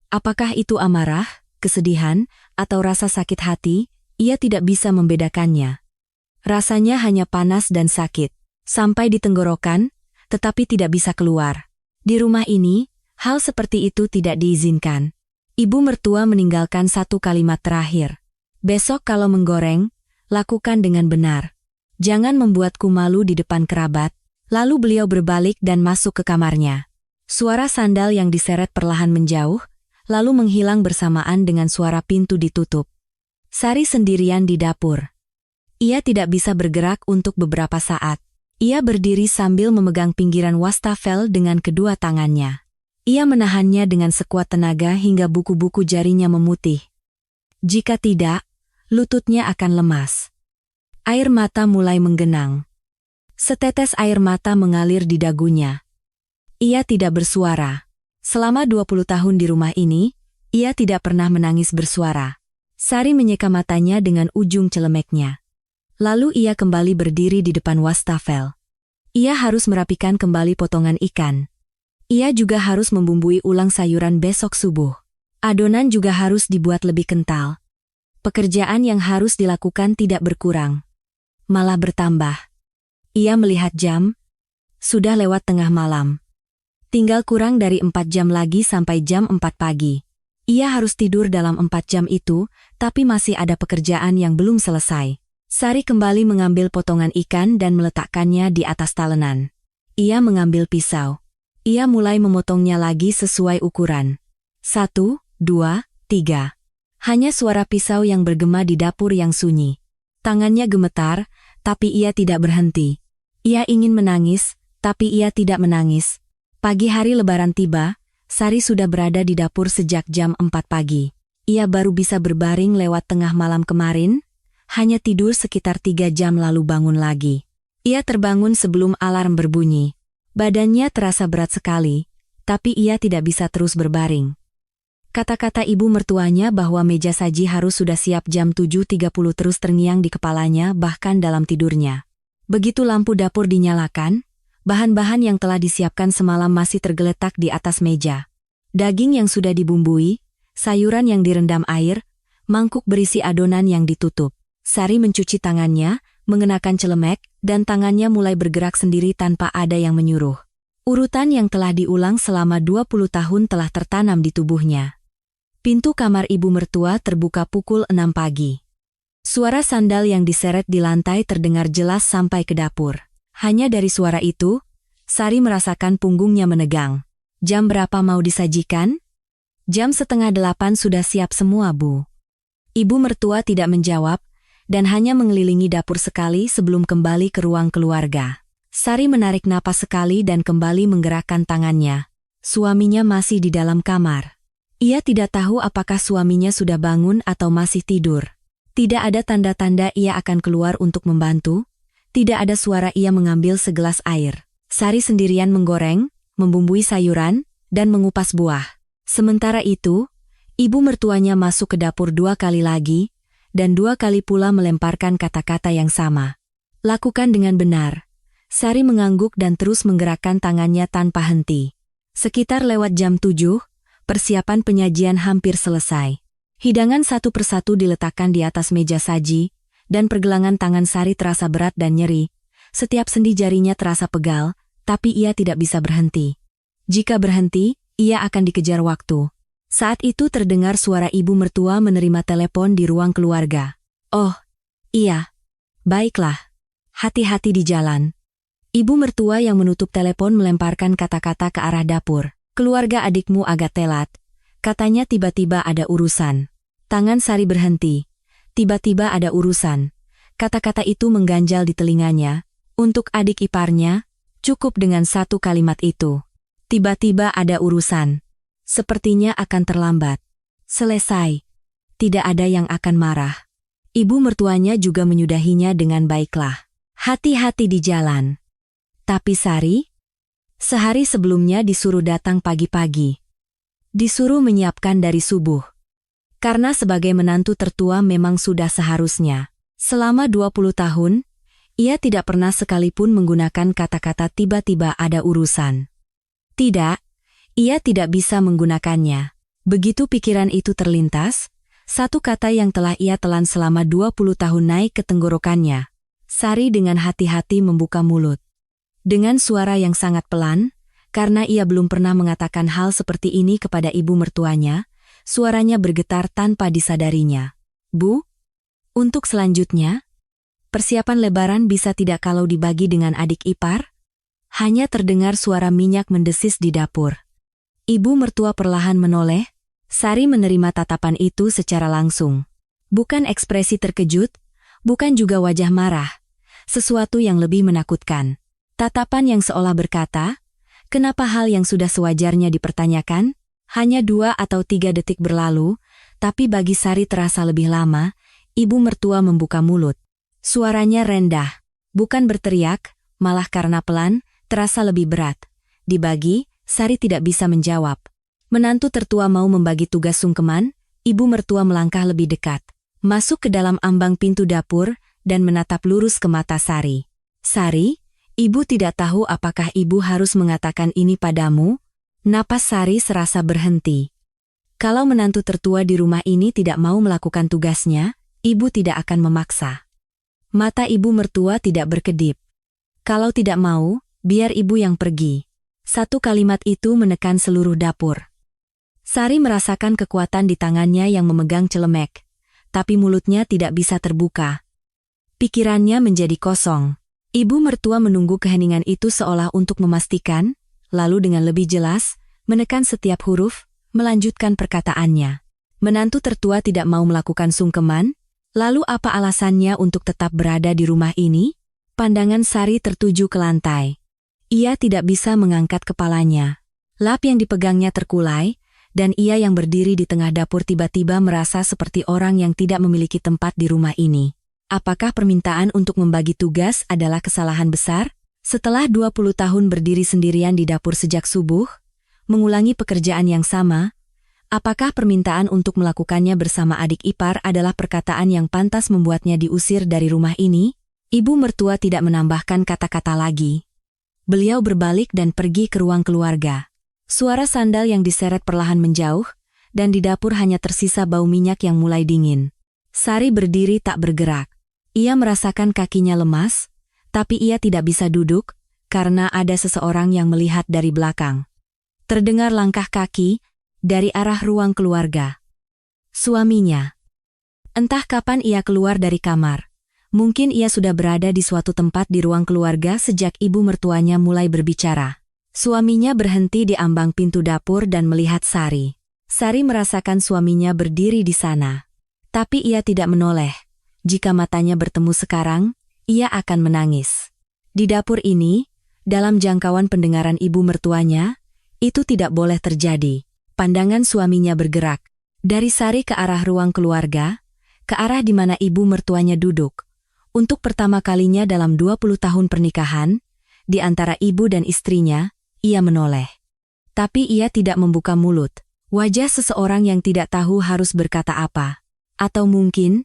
Apakah itu amarah, kesedihan, atau rasa sakit hati? Ia tidak bisa membedakannya. Rasanya hanya panas dan sakit, sampai di tenggorokan, tetapi tidak bisa keluar. Di rumah ini, hal seperti itu tidak diizinkan. Ibu mertua meninggalkan satu kalimat terakhir. Besok kalau menggoreng, lakukan dengan benar. Jangan membuatku malu di depan kerabat. Lalu beliau berbalik dan masuk ke kamarnya. Suara sandal yang diseret perlahan menjauh, lalu menghilang bersamaan dengan suara pintu ditutup. Sari sendirian di dapur. Ia tidak bisa bergerak untuk beberapa saat. Ia berdiri sambil memegang pinggiran wastafel dengan kedua tangannya. Ia menahannya dengan sekuat tenaga hingga buku-buku jarinya memutih. Jika tidak, lututnya akan lemas. Air mata mulai menggenang. Setetes air mata mengalir di dagunya. Ia tidak bersuara. Selama 20 tahun di rumah ini, ia tidak pernah menangis bersuara. Sari menyeka matanya dengan ujung celemeknya. Lalu ia kembali berdiri di depan wastafel. Ia harus merapikan kembali potongan ikan. Ia juga harus membumbui ulang sayuran besok subuh. Adonan juga harus dibuat lebih kental. Pekerjaan yang harus dilakukan tidak berkurang, malah bertambah. Ia melihat jam. Sudah lewat tengah malam. Tinggal kurang dari 4 jam lagi sampai jam 4 pagi. Ia harus tidur dalam 4 jam itu, tapi masih ada pekerjaan yang belum selesai. Sari kembali mengambil potongan ikan dan meletakkannya di atas talenan. Ia mengambil pisau. Ia mulai memotongnya lagi sesuai ukuran. 1, 2, 3. Hanya suara pisau yang bergema di dapur yang sunyi. Tangannya gemetar, tapi ia tidak berhenti. Ia ingin menangis, tapi ia tidak menangis. Pagi hari Lebaran tiba, Sari sudah berada di dapur sejak jam 4 pagi. Ia baru bisa berbaring lewat tengah malam kemarin, hanya tidur sekitar 3 jam lalu bangun lagi. Ia terbangun sebelum alarm berbunyi. Badannya terasa berat sekali, tapi ia tidak bisa terus berbaring. Kata-kata ibu mertuanya bahwa meja saji harus sudah siap jam 7.30 terus terngiang di kepalanya bahkan dalam tidurnya. Begitu lampu dapur dinyalakan, bahan-bahan yang telah disiapkan semalam masih tergeletak di atas meja. Daging yang sudah dibumbui, sayuran yang direndam air, mangkuk berisi adonan yang ditutup. Sari mencuci tangannya, mengenakan celemek, dan tangannya mulai bergerak sendiri tanpa ada yang menyuruh. Urutan yang telah diulang selama 20 tahun telah tertanam di tubuhnya. Pintu kamar ibu mertua terbuka pukul 6 pagi. Suara sandal yang diseret di lantai terdengar jelas sampai ke dapur. Hanya dari suara itu, Sari merasakan punggungnya menegang. Jam berapa mau disajikan? Jam 7:30 sudah siap semua, Bu. Ibu mertua tidak menjawab, dan hanya mengelilingi dapur sekali sebelum kembali ke ruang keluarga. Sari menarik napas sekali dan kembali menggerakkan tangannya. Suaminya masih di dalam kamar. Ia tidak tahu apakah suaminya sudah bangun atau masih tidur. Tidak ada tanda-tanda ia akan keluar untuk membantu. Tidak ada suara ia mengambil segelas air. Sari sendirian menggoreng, membumbui sayuran, dan mengupas buah. Sementara itu, ibu mertuanya masuk ke dapur 2 kali lagi, dan 2 kali pula melemparkan kata-kata yang sama. Lakukan dengan benar. Sari mengangguk dan terus menggerakkan tangannya tanpa henti. Sekitar lewat jam 7, persiapan penyajian hampir selesai. Hidangan satu persatu diletakkan di atas meja saji, dan pergelangan tangan Sari terasa berat dan nyeri. Setiap sendi jarinya terasa pegal, tapi ia tidak bisa berhenti. Jika berhenti, ia akan dikejar waktu. Saat itu terdengar suara ibu mertua menerima telepon di ruang keluarga. Oh, iya. Baiklah. Hati-hati di jalan. Ibu mertua yang menutup telepon melemparkan kata-kata ke arah dapur. Keluarga adikmu agak telat. Katanya tiba-tiba ada urusan. Tangan Sari berhenti. Tiba-tiba ada urusan. Kata-kata itu mengganjal di telinganya. Untuk adik iparnya, cukup dengan satu kalimat itu. Tiba-tiba ada urusan. Sepertinya akan terlambat. Selesai. Tidak ada yang akan marah. Ibu mertuanya juga menyudahinya dengan baiklah. Hati-hati di jalan. Tapi Sari? Sehari sebelumnya disuruh datang pagi-pagi. Disuruh menyiapkan dari subuh. Karena sebagai menantu tertua memang sudah seharusnya. Selama 20 tahun, ia tidak pernah sekalipun menggunakan kata-kata tiba-tiba ada urusan. Tidak, ia tidak bisa menggunakannya. Begitu pikiran itu terlintas, satu kata yang telah ia telan selama 20 tahun naik ke tenggorokannya. Sari dengan hati-hati membuka mulut. Dengan suara yang sangat pelan, karena ia belum pernah mengatakan hal seperti ini kepada ibu mertuanya, suaranya bergetar tanpa disadarinya. Bu, untuk selanjutnya, persiapan lebaran bisa tidak kalau dibagi dengan adik ipar? Hanya terdengar suara minyak mendesis di dapur. Ibu mertua perlahan menoleh, Sari menerima tatapan itu secara langsung. Bukan ekspresi terkejut, bukan juga wajah marah, sesuatu yang lebih menakutkan. Tatapan yang seolah berkata, kenapa hal yang sudah sewajarnya dipertanyakan? Hanya 2 atau 3 detik berlalu, tapi bagi Sari terasa lebih lama. Ibu mertua membuka mulut. Suaranya rendah, bukan berteriak, malah karena pelan, terasa lebih berat. Dibagi, Sari tidak bisa menjawab. Menantu tertua mau membagi tugas sungkeman, ibu mertua melangkah lebih dekat. Masuk ke dalam ambang pintu dapur, dan menatap lurus ke mata Sari. Sari, ibu tidak tahu apakah ibu harus mengatakan ini padamu? Napas Sari serasa berhenti. Kalau menantu tertua di rumah ini tidak mau melakukan tugasnya, ibu tidak akan memaksa. Mata ibu mertua tidak berkedip. Kalau tidak mau, biar ibu yang pergi. Satu kalimat itu menekan seluruh dapur. Sari merasakan kekuatan di tangannya yang memegang celemek, tapi mulutnya tidak bisa terbuka. Pikirannya menjadi kosong. Ibu mertua menunggu keheningan itu seolah untuk memastikan, lalu dengan lebih jelas, menekan setiap huruf, melanjutkan perkataannya. Menantu tertua tidak mau melakukan sungkeman. Lalu apa alasannya untuk tetap berada di rumah ini? Pandangan Sari tertuju ke lantai. Ia tidak bisa mengangkat kepalanya. Lap yang dipegangnya terkulai, dan ia yang berdiri di tengah dapur tiba-tiba merasa seperti orang yang tidak memiliki tempat di rumah ini. Apakah permintaan untuk membagi tugas adalah kesalahan besar? Setelah 20 tahun berdiri sendirian di dapur sejak subuh, mengulangi pekerjaan yang sama, apakah permintaan untuk melakukannya bersama adik ipar adalah perkataan yang pantas membuatnya diusir dari rumah ini? Ibu mertua tidak menambahkan kata-kata lagi. Beliau berbalik dan pergi ke ruang keluarga. Suara sandal yang diseret perlahan menjauh, dan di dapur hanya tersisa bau minyak yang mulai dingin. Sari berdiri tak bergerak. Ia merasakan kakinya lemas, tapi ia tidak bisa duduk, karena ada seseorang yang melihat dari belakang. Terdengar langkah kaki, dari arah ruang keluarga. Suaminya. Entah kapan ia keluar dari kamar. Mungkin ia sudah berada di suatu tempat di ruang keluarga sejak ibu mertuanya mulai berbicara. Suaminya berhenti di ambang pintu dapur dan melihat Sari. Sari merasakan suaminya berdiri di sana. Tapi ia tidak menoleh. Jika matanya bertemu sekarang, ia akan menangis. Di dapur ini, dalam jangkauan pendengaran ibu mertuanya, itu tidak boleh terjadi. Pandangan suaminya bergerak. Dari Sari ke arah ruang keluarga, ke arah di mana ibu mertuanya duduk. Untuk pertama kalinya dalam 20 tahun pernikahan, di antara ibu dan istrinya, ia menoleh. Tapi ia tidak membuka mulut. Wajah seseorang yang tidak tahu harus berkata apa. Atau mungkin,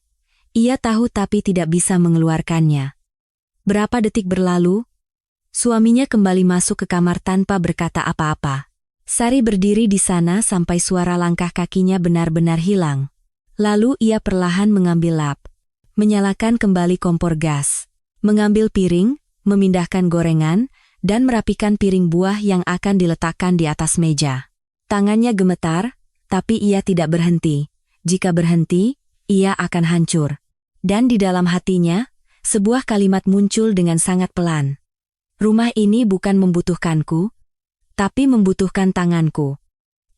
ia tahu tapi tidak bisa mengeluarkannya. Berapa detik berlalu, suaminya kembali masuk ke kamar tanpa berkata apa-apa. Sari berdiri di sana sampai suara langkah kakinya benar-benar hilang. Lalu ia perlahan mengambil lap, menyalakan kembali kompor gas, mengambil piring, memindahkan gorengan, dan merapikan piring buah yang akan diletakkan di atas meja. Tangannya gemetar, tapi ia tidak berhenti. Jika berhenti, ia akan hancur. Dan di dalam hatinya, sebuah kalimat muncul dengan sangat pelan. Rumah ini bukan membutuhkanku, tapi membutuhkan tanganku.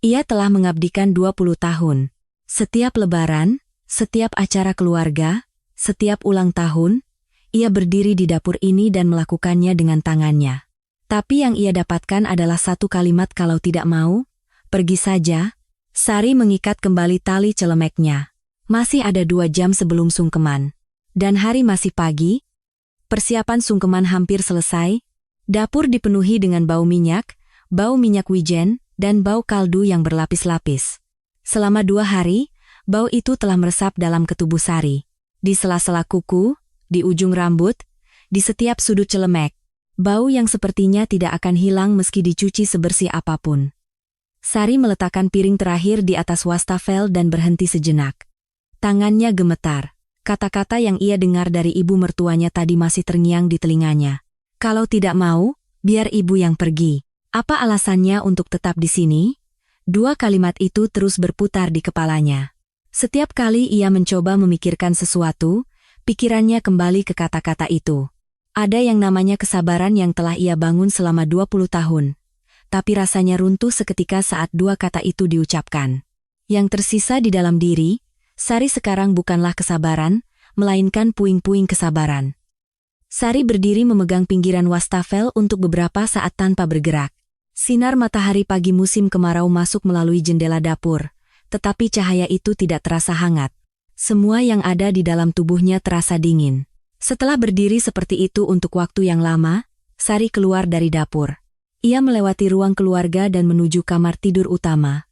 Ia telah mengabdikan 20 tahun. Setiap lebaran, setiap acara keluarga, setiap ulang tahun, ia berdiri di dapur ini dan melakukannya dengan tangannya. Tapi yang ia dapatkan adalah satu kalimat kalau tidak mau, pergi saja. Sari mengikat kembali tali celemeknya. Masih ada 2 jam sebelum sungkeman. Dan hari masih pagi. Persiapan sungkeman hampir selesai. Dapur dipenuhi dengan bau minyak wijen, dan bau kaldu yang berlapis-lapis. Selama 2 hari, bau itu telah meresap dalam ketubuh Sari. Di sela-sela kuku, di ujung rambut, di setiap sudut celemek. Bau yang sepertinya tidak akan hilang meski dicuci sebersih apapun. Sari meletakkan piring terakhir di atas wastafel dan berhenti sejenak. Tangannya gemetar. Kata-kata yang ia dengar dari ibu mertuanya tadi masih terngiang di telinganya. Kalau tidak mau, biar ibu yang pergi. Apa alasannya untuk tetap di sini? 2 kalimat itu terus berputar di kepalanya. Setiap kali ia mencoba memikirkan sesuatu, pikirannya kembali ke kata-kata itu. Ada yang namanya kesabaran yang telah ia bangun selama 20 tahun. Tapi rasanya runtuh seketika saat 2 kata itu diucapkan. Yang tersisa di dalam diri, Sari sekarang bukanlah kesabaran, melainkan puing-puing kesabaran. Sari berdiri memegang pinggiran wastafel untuk beberapa saat tanpa bergerak. Sinar matahari pagi musim kemarau masuk melalui jendela dapur, tetapi cahaya itu tidak terasa hangat. Semua yang ada di dalam tubuhnya terasa dingin. Setelah berdiri seperti itu untuk waktu yang lama, Sari keluar dari dapur. Ia melewati ruang keluarga dan menuju kamar tidur utama.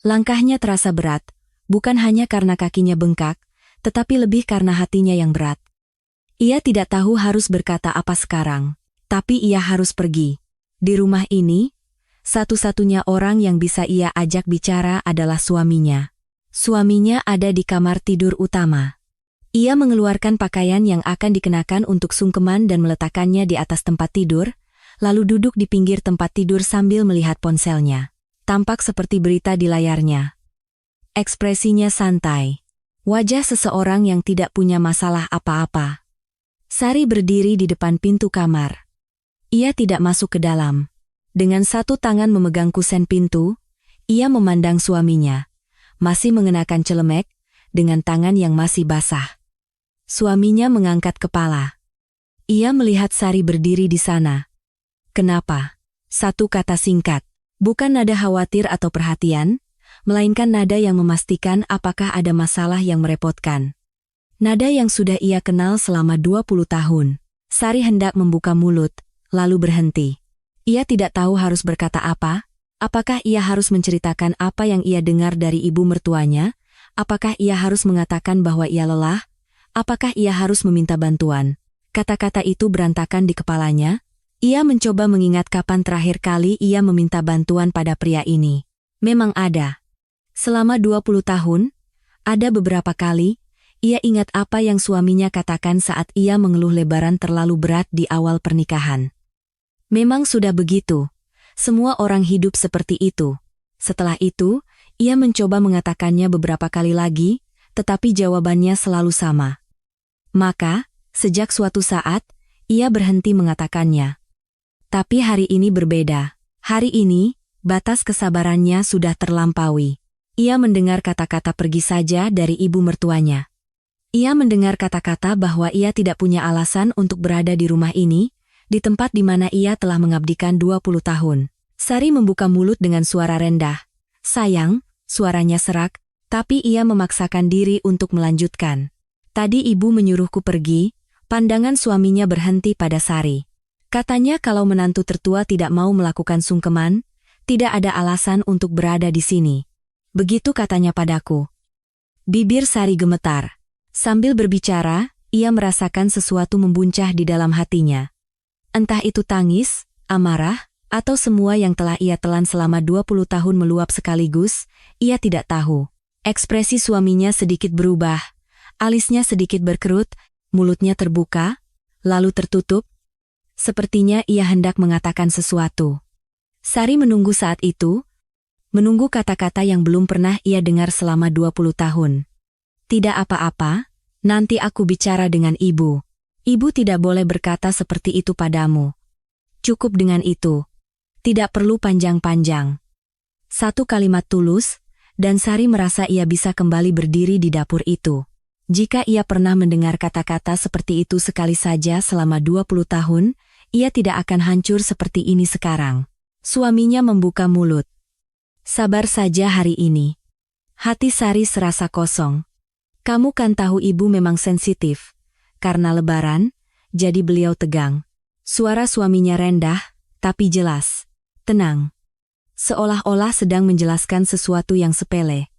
Langkahnya terasa berat, bukan hanya karena kakinya bengkak, tetapi lebih karena hatinya yang berat. Ia tidak tahu harus berkata apa sekarang, tapi ia harus pergi. Di rumah ini, satu-satunya orang yang bisa ia ajak bicara adalah suaminya. Suaminya ada di kamar tidur utama. Ia mengeluarkan pakaian yang akan dikenakan untuk sungkeman dan meletakkannya di atas tempat tidur, lalu duduk di pinggir tempat tidur sambil melihat ponselnya. Tampak seperti berita di layarnya. Ekspresinya santai. Wajah seseorang yang tidak punya masalah apa-apa. Sari berdiri di depan pintu kamar. Ia tidak masuk ke dalam. Dengan satu tangan memegang kusen pintu, ia memandang suaminya. Masih mengenakan celemek, dengan tangan yang masih basah. Suaminya mengangkat kepala. Ia melihat Sari berdiri di sana. Kenapa? Satu kata singkat. Bukan nada khawatir atau perhatian, melainkan nada yang memastikan apakah ada masalah yang merepotkan. Nada yang sudah ia kenal selama 20 tahun. Sari hendak membuka mulut, lalu berhenti. Ia tidak tahu harus berkata apa. Apakah ia harus menceritakan apa yang ia dengar dari ibu mertuanya? Apakah ia harus mengatakan bahwa ia lelah? Apakah ia harus meminta bantuan? Kata-kata itu berantakan di kepalanya. Ia mencoba mengingat kapan terakhir kali ia meminta bantuan pada pria ini. Memang ada. Selama 20 tahun, ada beberapa kali, Ia ingat apa yang suaminya katakan saat ia mengeluh lebaran terlalu berat di awal pernikahan. Memang sudah begitu. Semua orang hidup seperti itu. Setelah itu, ia mencoba mengatakannya beberapa kali lagi, tetapi jawabannya selalu sama. Maka, sejak suatu saat, ia berhenti mengatakannya. Tapi hari ini berbeda. Hari ini, batas kesabarannya sudah terlampaui. Ia mendengar kata-kata pergi saja dari ibu mertuanya. Ia mendengar kata-kata bahwa ia tidak punya alasan untuk berada di rumah ini, di tempat di mana ia telah mengabdikan 20 tahun. Sari membuka mulut dengan suara rendah. Sayang, suaranya serak, tapi ia memaksakan diri untuk melanjutkan. Tadi ibu menyuruhku pergi, pandangan suaminya berhenti pada Sari. Katanya kalau menantu tertua tidak mau melakukan sungkeman, tidak ada alasan untuk berada di sini. Begitu katanya padaku. Bibir Sari gemetar. Sambil berbicara, ia merasakan sesuatu membuncah di dalam hatinya. Entah itu tangis, amarah, atau semua yang telah ia telan selama 20 tahun meluap sekaligus, ia tidak tahu. Ekspresi suaminya sedikit berubah, alisnya sedikit berkerut, mulutnya terbuka, lalu tertutup. Sepertinya ia hendak mengatakan sesuatu. Sari menunggu saat itu, menunggu kata-kata yang belum pernah ia dengar selama 20 tahun. Tidak apa-apa, nanti aku bicara dengan ibu. Ibu tidak boleh berkata seperti itu padamu. Cukup dengan itu. Tidak perlu panjang-panjang. Satu kalimat tulus, dan Sari merasa ia bisa kembali berdiri di dapur itu. Jika ia pernah mendengar kata-kata seperti itu sekali saja selama 20 tahun, ia tidak akan hancur seperti ini sekarang. Suaminya membuka mulut. Sabar saja hari ini. Hati Sari serasa kosong. Kamu kan tahu ibu memang sensitif. Karena lebaran, jadi beliau tegang. Suara suaminya rendah, tapi jelas. Tenang. Seolah-olah sedang menjelaskan sesuatu yang sepele.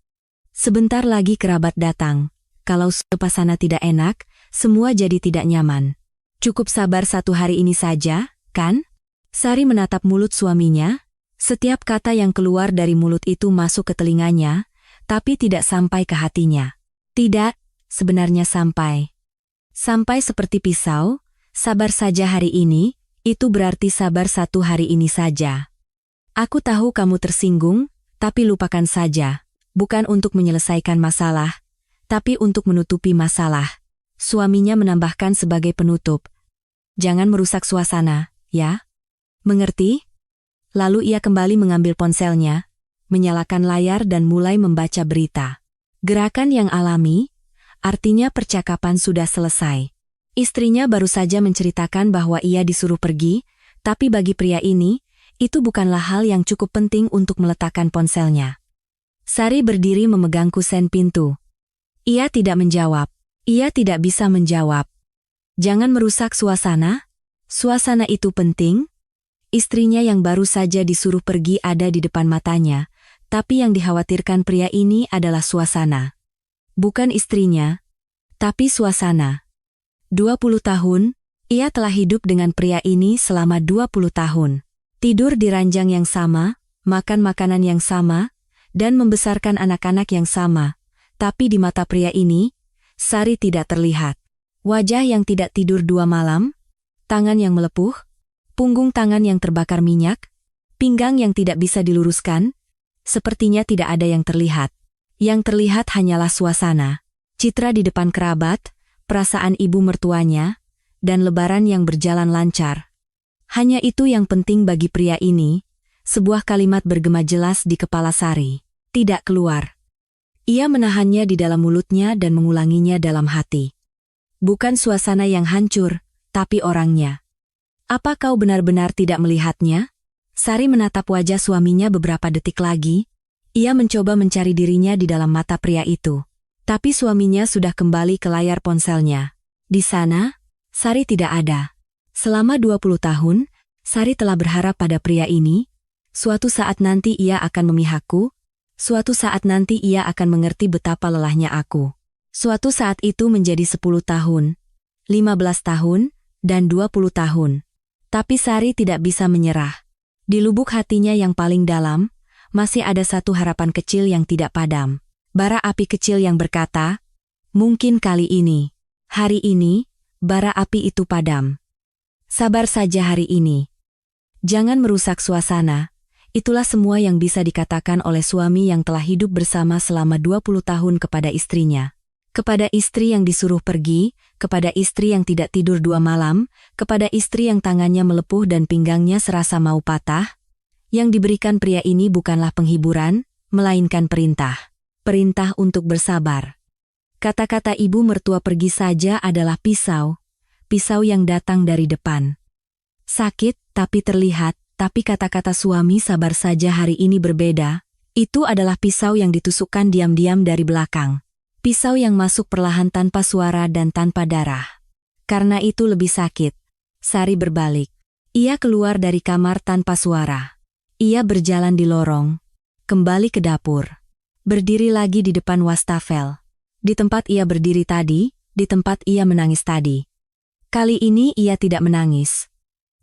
Sebentar lagi kerabat datang. Kalau suasana tidak enak, semua jadi tidak nyaman. Cukup sabar satu hari ini saja, kan? Sari menatap mulut suaminya. Setiap kata yang keluar dari mulut itu masuk ke telinganya, tapi tidak sampai ke hatinya. Tidak, sebenarnya sampai. Sampai seperti pisau, sabar saja hari ini, itu berarti sabar satu hari ini saja. Aku tahu kamu tersinggung, tapi lupakan saja. Bukan untuk menyelesaikan masalah, tapi untuk menutupi masalah. Suaminya menambahkan sebagai penutup. Jangan merusak suasana, ya? Mengerti? Lalu ia kembali mengambil ponselnya, menyalakan layar dan mulai membaca berita. Gerakan yang alami, artinya percakapan sudah selesai. Istrinya baru saja menceritakan bahwa ia disuruh pergi, tapi bagi pria ini, itu bukanlah hal yang cukup penting untuk meletakkan ponselnya. Sari berdiri memegang kusen pintu. Ia tidak menjawab. Ia tidak bisa menjawab. Jangan merusak suasana. Suasana itu penting. Istrinya yang baru saja disuruh pergi ada di depan matanya. Tapi yang dikhawatirkan pria ini adalah suasana. Bukan istrinya, tapi suasana. 20 tahun, ia telah hidup dengan pria ini selama 20 tahun. Tidur di ranjang yang sama, makan makanan yang sama, dan membesarkan anak-anak yang sama. Tapi di mata pria ini, Sari tidak terlihat. Wajah yang tidak tidur 2 malam, tangan yang melepuh, punggung tangan yang terbakar minyak, pinggang yang tidak bisa diluruskan, sepertinya tidak ada yang terlihat. Yang terlihat hanyalah suasana, citra di depan kerabat, perasaan ibu mertuanya, dan lebaran yang berjalan lancar. Hanya itu yang penting bagi pria ini, sebuah kalimat bergema jelas di kepala Sari. Tidak keluar. Ia menahannya di dalam mulutnya dan mengulanginya dalam hati. Bukan suasana yang hancur, tapi orangnya. Apa kau benar-benar tidak melihatnya? Sari menatap wajah suaminya beberapa detik lagi. Ia mencoba mencari dirinya di dalam mata pria itu. Tapi suaminya sudah kembali ke layar ponselnya. Di sana, Sari tidak ada. Selama 20 tahun, Sari telah berharap pada pria ini. Suatu saat nanti ia akan memihakku. Suatu saat nanti ia akan mengerti betapa lelahnya aku. Suatu saat itu menjadi 10 tahun, 15 tahun, dan 20 tahun. Tapi Sari tidak bisa menyerah. Di lubuk hatinya yang paling dalam, masih ada satu harapan kecil yang tidak padam. Bara api kecil yang berkata, Mungkin kali ini, hari ini, bara api itu padam. Sabar saja hari ini. Jangan merusak suasana. Itulah semua yang bisa dikatakan oleh suami yang telah hidup bersama selama 20 tahun kepada istrinya. Kepada istri yang disuruh pergi, kepada istri yang tidak tidur 2 malam, kepada istri yang tangannya melepuh dan pinggangnya serasa mau patah. Yang diberikan pria ini bukanlah penghiburan, melainkan perintah. Perintah untuk bersabar. Kata-kata ibu mertua pergi saja adalah pisau. Pisau yang datang dari depan. Sakit, tapi terlihat, tapi kata-kata suami sabar saja hari ini berbeda. Itu adalah pisau yang ditusukkan diam-diam dari belakang. Pisau yang masuk perlahan tanpa suara dan tanpa darah. Karena itu lebih sakit. Sari berbalik. Ia keluar dari kamar tanpa suara. Ia berjalan di lorong. Kembali ke dapur. Berdiri lagi di depan wastafel. Di tempat ia berdiri tadi, di tempat ia menangis tadi. Kali ini ia tidak menangis.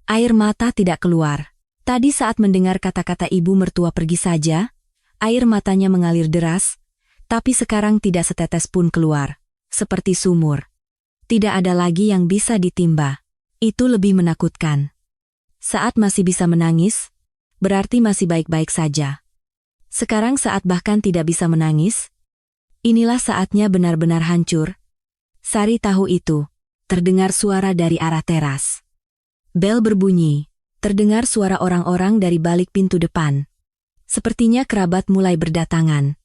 Air mata tidak keluar. Tadi saat mendengar kata-kata ibu mertua pergi saja, air matanya mengalir deras, tapi sekarang tidak setetes pun keluar, seperti sumur. Tidak ada lagi yang bisa ditimba. Itu lebih menakutkan. Saat masih bisa menangis, berarti masih baik-baik saja. Sekarang saat bahkan tidak bisa menangis, inilah saatnya benar-benar hancur. Sari tahu itu. Terdengar suara dari arah teras. Bel berbunyi. Terdengar suara orang-orang dari balik pintu depan. Sepertinya kerabat mulai berdatangan.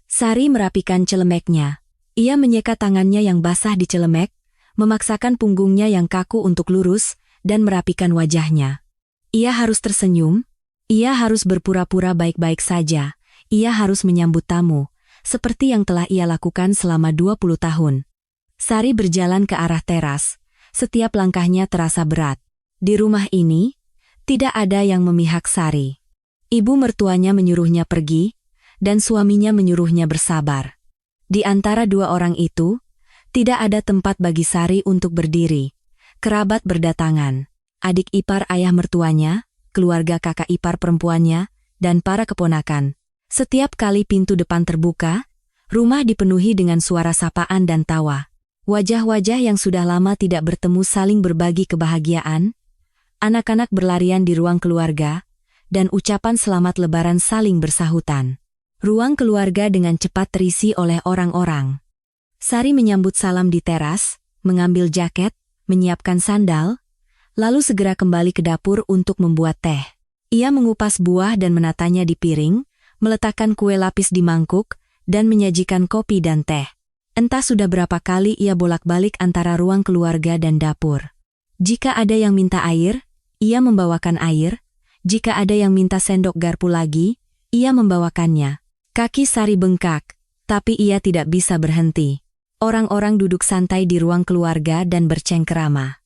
Sari merapikan celemeknya. Ia menyeka tangannya yang basah di celemek, memaksakan punggungnya yang kaku untuk lurus, dan merapikan wajahnya. Ia harus tersenyum. Ia harus berpura-pura baik-baik saja. Ia harus menyambut tamu, seperti yang telah ia lakukan selama 20 tahun. Sari berjalan ke arah teras. Setiap langkahnya terasa berat. Di rumah ini, tidak ada yang memihak Sari. Ibu mertuanya menyuruhnya pergi, dan suaminya menyuruhnya bersabar. Di antara dua orang itu, tidak ada tempat bagi Sari untuk berdiri. Kerabat berdatangan. Adik ipar ayah mertuanya, keluarga kakak ipar perempuannya, dan para keponakan. Setiap kali pintu depan terbuka, rumah dipenuhi dengan suara sapaan dan tawa. Wajah-wajah yang sudah lama tidak bertemu saling berbagi kebahagiaan, anak-anak berlarian di ruang keluarga, dan ucapan selamat lebaran saling bersahutan. Ruang keluarga dengan cepat terisi oleh orang-orang. Sari menyambut salam di teras, mengambil jaket, menyiapkan sandal, lalu segera kembali ke dapur untuk membuat teh. Ia mengupas buah dan menatanya di piring, meletakkan kue lapis di mangkuk, dan menyajikan kopi dan teh. Entah sudah berapa kali ia bolak-balik antara ruang keluarga dan dapur. Jika ada yang minta air, ia membawakan air. Jika ada yang minta sendok garpu lagi, ia membawakannya. Kaki Sari bengkak, tapi ia tidak bisa berhenti. Orang-orang duduk santai di ruang keluarga dan bercengkerama.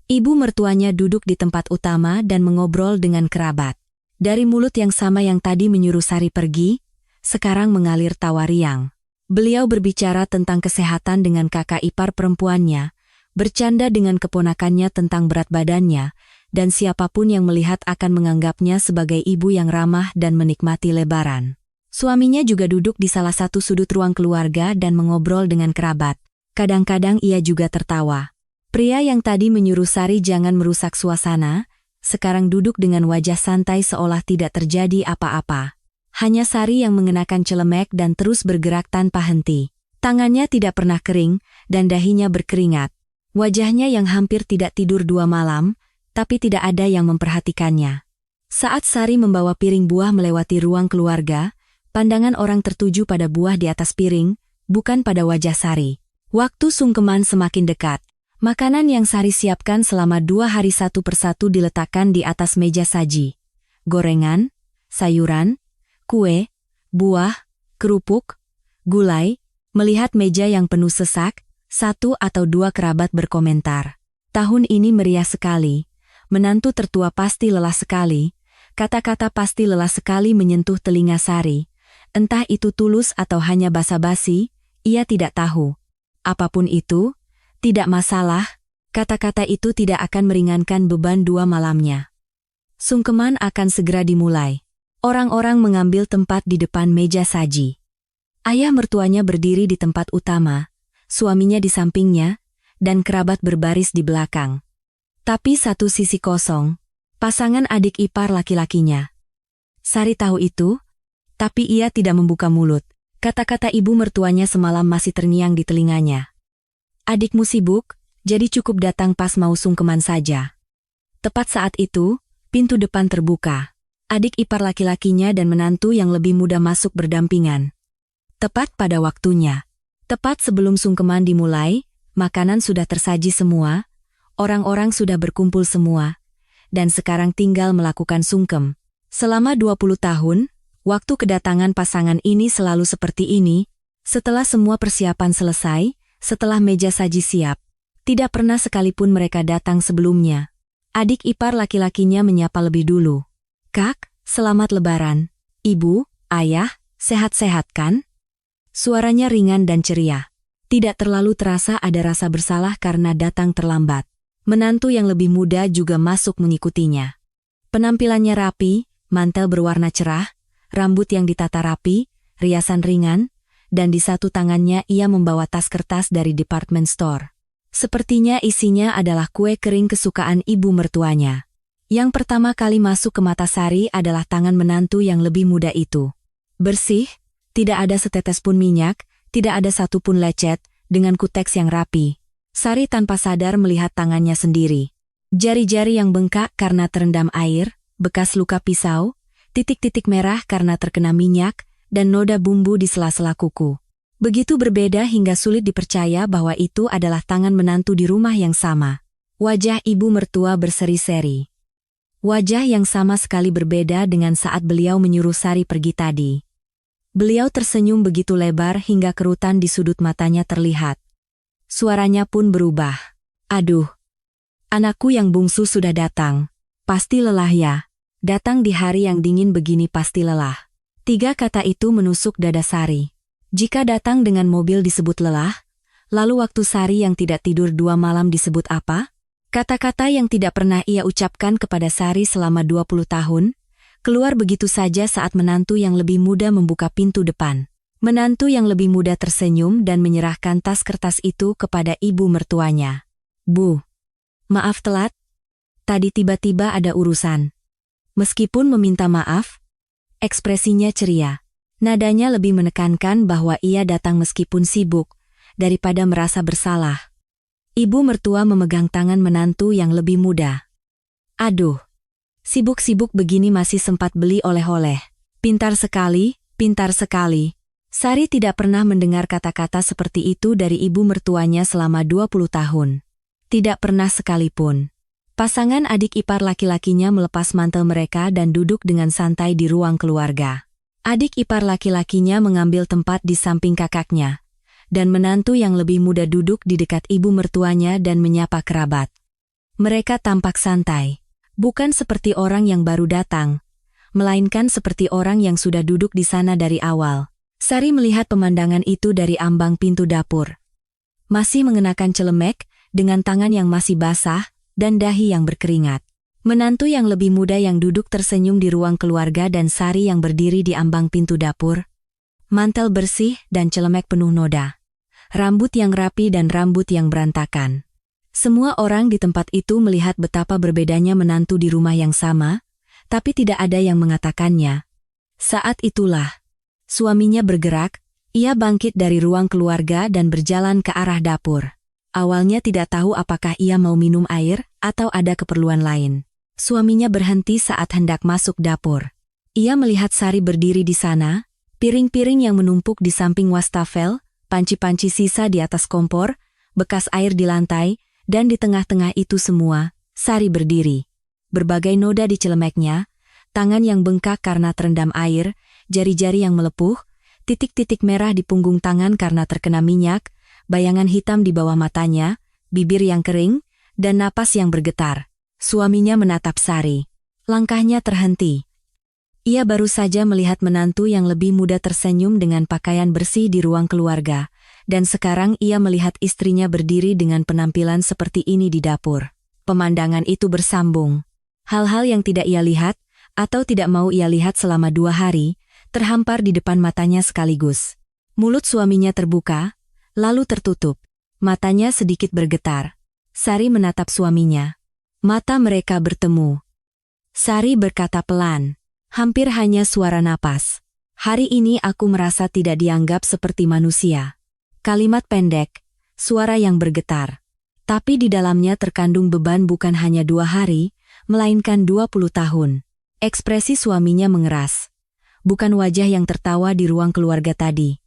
Ibu mertuanya duduk di tempat utama dan mengobrol dengan kerabat. Dari mulut yang sama yang tadi menyuruh Sari pergi, sekarang mengalir tawa riang. Beliau berbicara tentang kesehatan dengan kakak ipar perempuannya, bercanda dengan keponakannya tentang berat badannya, dan siapapun yang melihat akan menganggapnya sebagai ibu yang ramah dan menikmati lebaran. Suaminya juga duduk di salah satu sudut ruang keluarga dan mengobrol dengan kerabat. Kadang-kadang ia juga tertawa. Pria yang tadi menyuruh Sari jangan merusak suasana, sekarang duduk dengan wajah santai seolah tidak terjadi apa-apa. Hanya Sari yang mengenakan celemek dan terus bergerak tanpa henti. Tangannya tidak pernah kering, dan dahinya berkeringat. Wajahnya yang hampir tidak tidur 2 malam, tapi tidak ada yang memperhatikannya. Saat Sari membawa piring buah melewati ruang keluarga, pandangan orang tertuju pada buah di atas piring, bukan pada wajah Sari. Waktu sungkeman semakin dekat. Makanan yang Sari siapkan selama 2 hari satu persatu diletakkan di atas meja saji. Gorengan, sayuran, kue, buah, kerupuk, gulai. Melihat meja yang penuh sesak, 1 atau 2 kerabat berkomentar. Tahun ini meriah sekali. Menantu tertua pasti lelah sekali. Kata-kata pasti lelah sekali menyentuh telinga Sari. Entah itu tulus atau hanya basa-basi, ia tidak tahu. Apapun itu, tidak masalah. Kata-kata itu tidak akan meringankan beban 2 malamnya. Sungkeman akan segera dimulai. Orang-orang mengambil tempat di depan meja saji. Ayah mertuanya berdiri di tempat utama, suaminya di sampingnya, dan kerabat berbaris di belakang. Tapi satu sisi kosong, pasangan adik ipar laki-lakinya. Sari tahu itu, tapi ia tidak membuka mulut. Kata-kata ibu mertuanya semalam masih terngiang di telinganya. Adikmu sibuk, jadi cukup datang pas mau sungkeman saja. Tepat saat itu, pintu depan terbuka. Adik ipar laki-lakinya dan menantu yang lebih muda masuk berdampingan. Tepat pada waktunya. Tepat sebelum sungkeman dimulai, makanan sudah tersaji semua, orang-orang sudah berkumpul semua, dan sekarang tinggal melakukan sungkem. Selama 20 tahun, waktu kedatangan pasangan ini selalu seperti ini, setelah semua persiapan selesai, setelah meja saji siap. Tidak pernah sekalipun mereka datang sebelumnya. Adik ipar laki-lakinya menyapa lebih dulu. Kak, selamat lebaran. Ibu, ayah, sehat-sehat kan? Suaranya ringan dan ceria. Tidak terlalu terasa ada rasa bersalah karena datang terlambat. Menantu yang lebih muda juga masuk mengikutinya. Penampilannya rapi, mantel berwarna cerah, rambut yang ditata rapi, riasan ringan, dan di satu tangannya ia membawa tas kertas dari department store. Sepertinya isinya adalah kue kering kesukaan ibu mertuanya. Yang pertama kali masuk ke mata Sari adalah tangan menantu yang lebih muda itu. Bersih, tidak ada setetes pun minyak, tidak ada satupun lecet, dengan kuteks yang rapi. Sari tanpa sadar melihat tangannya sendiri. Jari-jari yang bengkak karena terendam air, bekas luka pisau, titik-titik merah karena terkena minyak, dan noda bumbu di sela-sela kuku. Begitu berbeda hingga sulit dipercaya bahwa itu adalah tangan menantu di rumah yang sama. Wajah ibu mertua berseri-seri. Wajah yang sama sekali berbeda dengan saat beliau menyuruh Sari pergi tadi. Beliau tersenyum begitu lebar hingga kerutan di sudut matanya terlihat. Suaranya pun berubah. Aduh, anakku yang bungsu sudah datang. Pasti lelah ya. Datang di hari yang dingin begini pasti lelah. 3 kata itu menusuk dada Sari. Jika datang dengan mobil disebut lelah, lalu waktu Sari yang tidak tidur 2 malam disebut apa? Kata-kata yang tidak pernah ia ucapkan kepada Sari selama 20 tahun, keluar begitu saja saat menantu yang lebih muda membuka pintu depan. Menantu yang lebih muda tersenyum dan menyerahkan tas kertas itu kepada ibu mertuanya. Bu, maaf telat. Tadi tiba-tiba ada urusan. Meskipun meminta maaf, ekspresinya ceria. Nadanya lebih menekankan bahwa ia datang meskipun sibuk, daripada merasa bersalah. Ibu mertua memegang tangan menantu yang lebih muda. Aduh, sibuk-sibuk begini masih sempat beli oleh-oleh. Pintar sekali, pintar sekali. Sari tidak pernah mendengar kata-kata seperti itu dari ibu mertuanya selama 20 tahun. Tidak pernah sekalipun. Pasangan adik ipar laki-lakinya melepas mantel mereka dan duduk dengan santai di ruang keluarga. Adik ipar laki-lakinya mengambil tempat di samping kakaknya, dan menantu yang lebih muda duduk di dekat ibu mertuanya dan menyapa kerabat. Mereka tampak santai, bukan seperti orang yang baru datang, melainkan seperti orang yang sudah duduk di sana dari awal. Sari melihat pemandangan itu dari ambang pintu dapur. Masih mengenakan celemek, dengan tangan yang masih basah, dan dahi yang berkeringat. Menantu yang lebih muda yang duduk tersenyum di ruang keluarga dan Sari yang berdiri di ambang pintu dapur. Mantel bersih dan celemek penuh noda. Rambut yang rapi dan rambut yang berantakan. Semua orang di tempat itu melihat betapa berbedanya menantu di rumah yang sama, tapi tidak ada yang mengatakannya. Saat itulah, suaminya bergerak, ia bangkit dari ruang keluarga dan berjalan ke arah dapur. Awalnya tidak tahu apakah ia mau minum air atau ada keperluan lain. Suaminya berhenti saat hendak masuk dapur. Ia melihat Sari berdiri di sana, piring-piring yang menumpuk di samping wastafel, panci-panci sisa di atas kompor, bekas air di lantai, dan di tengah-tengah itu semua, Sari berdiri. Berbagai noda di celemeknya, tangan yang bengkak karena terendam air, jari-jari yang melepuh, titik-titik merah di punggung tangan karena terkena minyak, bayangan hitam di bawah matanya, bibir yang kering, dan napas yang bergetar. Suaminya menatap Sari. Langkahnya terhenti. Ia baru saja melihat menantu yang lebih muda tersenyum dengan pakaian bersih di ruang keluarga, dan sekarang ia melihat istrinya berdiri dengan penampilan seperti ini di dapur. Pemandangan itu bersambung. Hal-hal yang tidak ia lihat, atau tidak mau ia lihat selama 2 hari, terhampar di depan matanya sekaligus. Mulut suaminya terbuka, lalu tertutup. Matanya sedikit bergetar. Sari menatap suaminya. Mata mereka bertemu. Sari berkata pelan, hampir hanya suara napas. Hari ini aku merasa tidak dianggap seperti manusia. Kalimat pendek, suara yang bergetar. Tapi di dalamnya terkandung beban bukan hanya 2 hari, melainkan 20 tahun. Ekspresi suaminya mengeras. Bukan wajah yang tertawa di ruang keluarga tadi.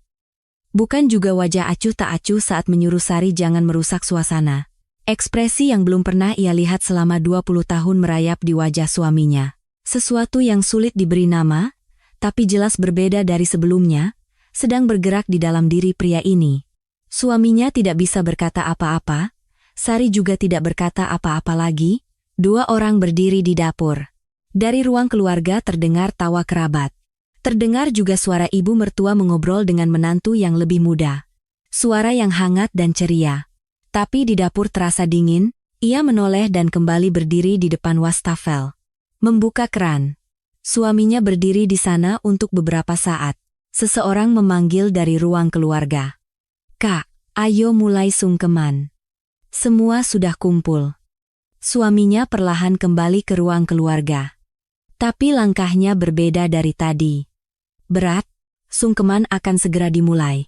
Bukan juga wajah acuh tak acuh saat menyuruh Sari jangan merusak suasana. Ekspresi yang belum pernah ia lihat selama 20 tahun merayap di wajah suaminya. Sesuatu yang sulit diberi nama, tapi jelas berbeda dari sebelumnya, sedang bergerak di dalam diri pria ini. Suaminya tidak bisa berkata apa-apa, Sari juga tidak berkata apa-apa lagi. 2 orang berdiri di dapur. Dari ruang keluarga terdengar tawa kerabat. Terdengar juga suara ibu mertua mengobrol dengan menantu yang lebih muda. Suara yang hangat dan ceria. Tapi di dapur terasa dingin, ia menoleh dan kembali berdiri di depan wastafel. Membuka keran. Suaminya berdiri di sana untuk beberapa saat. Seseorang memanggil dari ruang keluarga. Kak, ayo mulai sungkeman. Semua sudah kumpul. Suaminya perlahan kembali ke ruang keluarga. Tapi langkahnya berbeda dari tadi. Berat, sungkeman akan segera dimulai.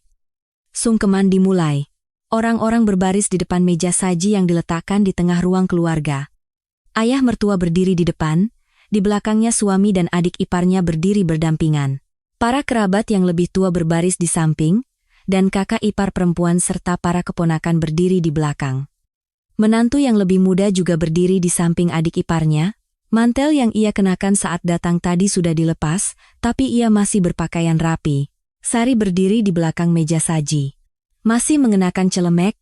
Sungkeman dimulai. Orang-orang berbaris di depan meja saji yang diletakkan di tengah ruang keluarga. Ayah mertua berdiri di depan, di belakangnya suami dan adik iparnya berdiri berdampingan. Para kerabat yang lebih tua berbaris di samping, dan kakak ipar perempuan serta para keponakan berdiri di belakang. Menantu yang lebih muda juga berdiri di samping adik iparnya. Mantel yang ia kenakan saat datang tadi sudah dilepas, tapi ia masih berpakaian rapi. Sari berdiri di belakang meja saji. Masih mengenakan celemek,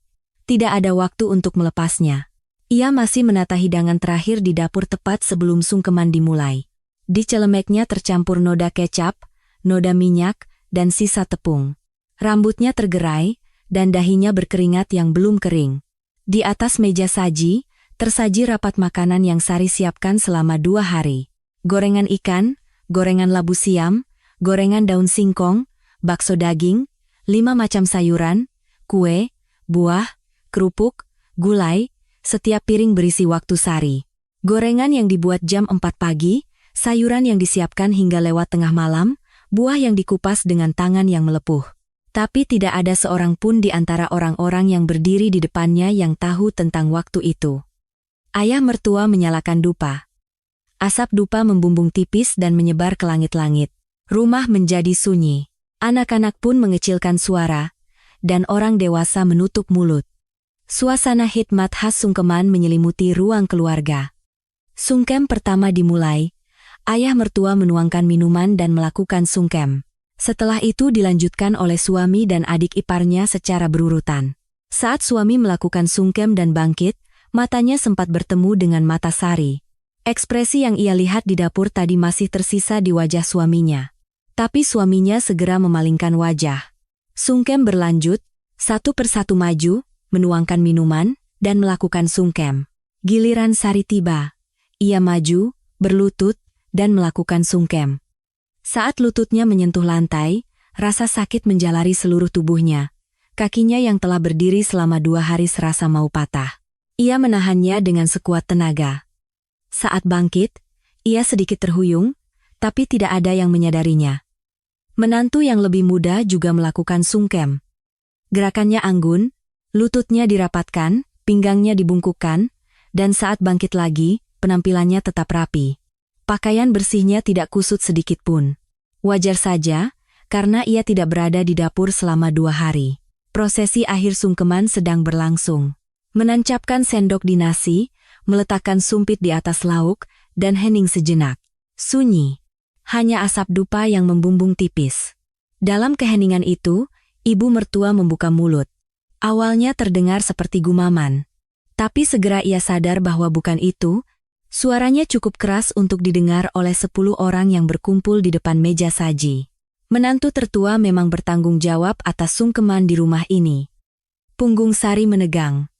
tidak ada waktu untuk melepasnya. Ia masih menata hidangan terakhir di dapur tepat sebelum sungkeman dimulai. Di celemeknya tercampur noda kecap, noda minyak, dan sisa tepung. Rambutnya tergerai, dan dahinya berkeringat yang belum kering. Di atas meja saji, tersaji rapat makanan yang Sari siapkan selama 2 hari. Gorengan ikan, gorengan labu siam, gorengan daun singkong, bakso daging, 5 macam sayuran, kue, buah, kerupuk, gulai, setiap piring berisi waktu Sari. Gorengan yang dibuat jam 4 pagi, sayuran yang disiapkan hingga lewat tengah malam, buah yang dikupas dengan tangan yang melepuh. Tapi tidak ada seorang pun di antara orang-orang yang berdiri di depannya yang tahu tentang waktu itu. Ayah mertua menyalakan dupa. Asap dupa membumbung tipis dan menyebar ke langit-langit. Rumah menjadi sunyi. Anak-anak pun mengecilkan suara, dan orang dewasa menutup mulut. Suasana hikmat khas sungkeman menyelimuti ruang keluarga. Sungkem pertama dimulai. Ayah mertua menuangkan minuman dan melakukan sungkem. Setelah itu dilanjutkan oleh suami dan adik iparnya secara berurutan. Saat suami melakukan sungkem dan bangkit, matanya sempat bertemu dengan mata Sari. Ekspresi yang ia lihat di dapur tadi masih tersisa di wajah suaminya. Tapi suaminya segera memalingkan wajah. Sungkem berlanjut, satu persatu maju, menuangkan minuman, dan melakukan sungkem. Giliran Sari tiba. Ia maju, berlutut, dan melakukan sungkem. Saat lututnya menyentuh lantai, rasa sakit menjalari seluruh tubuhnya. Kakinya yang telah berdiri selama 2 hari serasa mau patah. Ia menahannya dengan sekuat tenaga. Saat bangkit, ia sedikit terhuyung, tapi tidak ada yang menyadarinya. Menantu yang lebih muda juga melakukan sungkem. Gerakannya anggun, lututnya dirapatkan, pinggangnya dibungkukkan, dan saat bangkit lagi, penampilannya tetap rapi. Pakaian bersihnya tidak kusut sedikit pun. Wajar saja, karena ia tidak berada di dapur selama 2 hari. Prosesi akhir sungkeman sedang berlangsung. Menancapkan sendok di nasi, meletakkan sumpit di atas lauk, dan hening sejenak. Sunyi. Hanya asap dupa yang membumbung tipis. Dalam keheningan itu, ibu mertua membuka mulut. Awalnya terdengar seperti gumaman. Tapi segera ia sadar bahwa bukan itu. Suaranya cukup keras untuk didengar oleh 10 orang yang berkumpul di depan meja saji. Menantu tertua memang bertanggung jawab atas sungkeman di rumah ini. Punggung Sari menegang.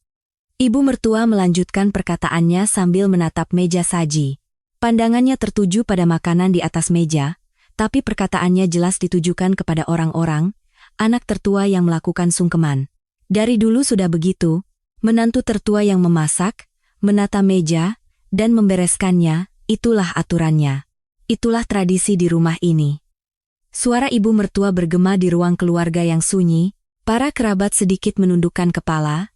Ibu mertua melanjutkan perkataannya sambil menatap meja saji. Pandangannya tertuju pada makanan di atas meja, tapi perkataannya jelas ditujukan kepada orang-orang, anak tertua yang melakukan sungkeman. Dari dulu sudah begitu, menantu tertua yang memasak, menata meja, dan membereskannya, itulah aturannya. Itulah tradisi di rumah ini. Suara ibu mertua bergema di ruang keluarga yang sunyi, para kerabat sedikit menundukkan kepala,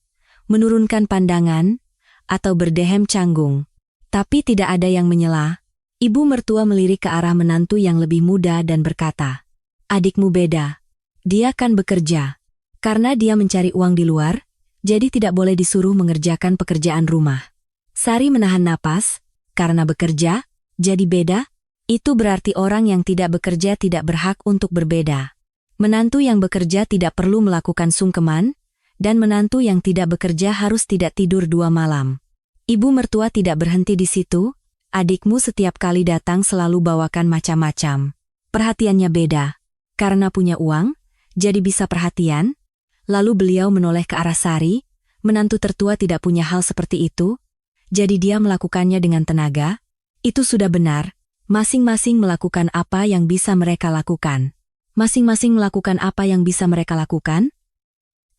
menurunkan pandangan, atau berdehem canggung. Tapi tidak ada yang menyela. Ibu mertua melirik ke arah menantu yang lebih muda dan berkata, "Adikmu beda. Dia kan bekerja. Karena dia mencari uang di luar, jadi tidak boleh disuruh mengerjakan pekerjaan rumah." Sari menahan napas, karena bekerja, jadi beda? Itu berarti orang yang tidak bekerja tidak berhak untuk berbeda. Menantu yang bekerja tidak perlu melakukan sungkeman, dan menantu yang tidak bekerja harus tidak tidur 2 malam. Ibu mertua tidak berhenti di situ, adikmu setiap kali datang selalu bawakan macam-macam. Perhatiannya beda. Karena punya uang, jadi bisa perhatian. Lalu beliau menoleh ke arah Sari, menantu tertua tidak punya hal seperti itu, jadi dia melakukannya dengan tenaga. Itu sudah benar. Masing-masing melakukan apa yang bisa mereka lakukan. Masing-masing melakukan apa yang bisa mereka lakukan?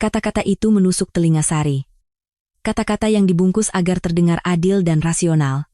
Kata-kata itu menusuk telinga Sari. Kata-kata yang dibungkus agar terdengar adil dan rasional.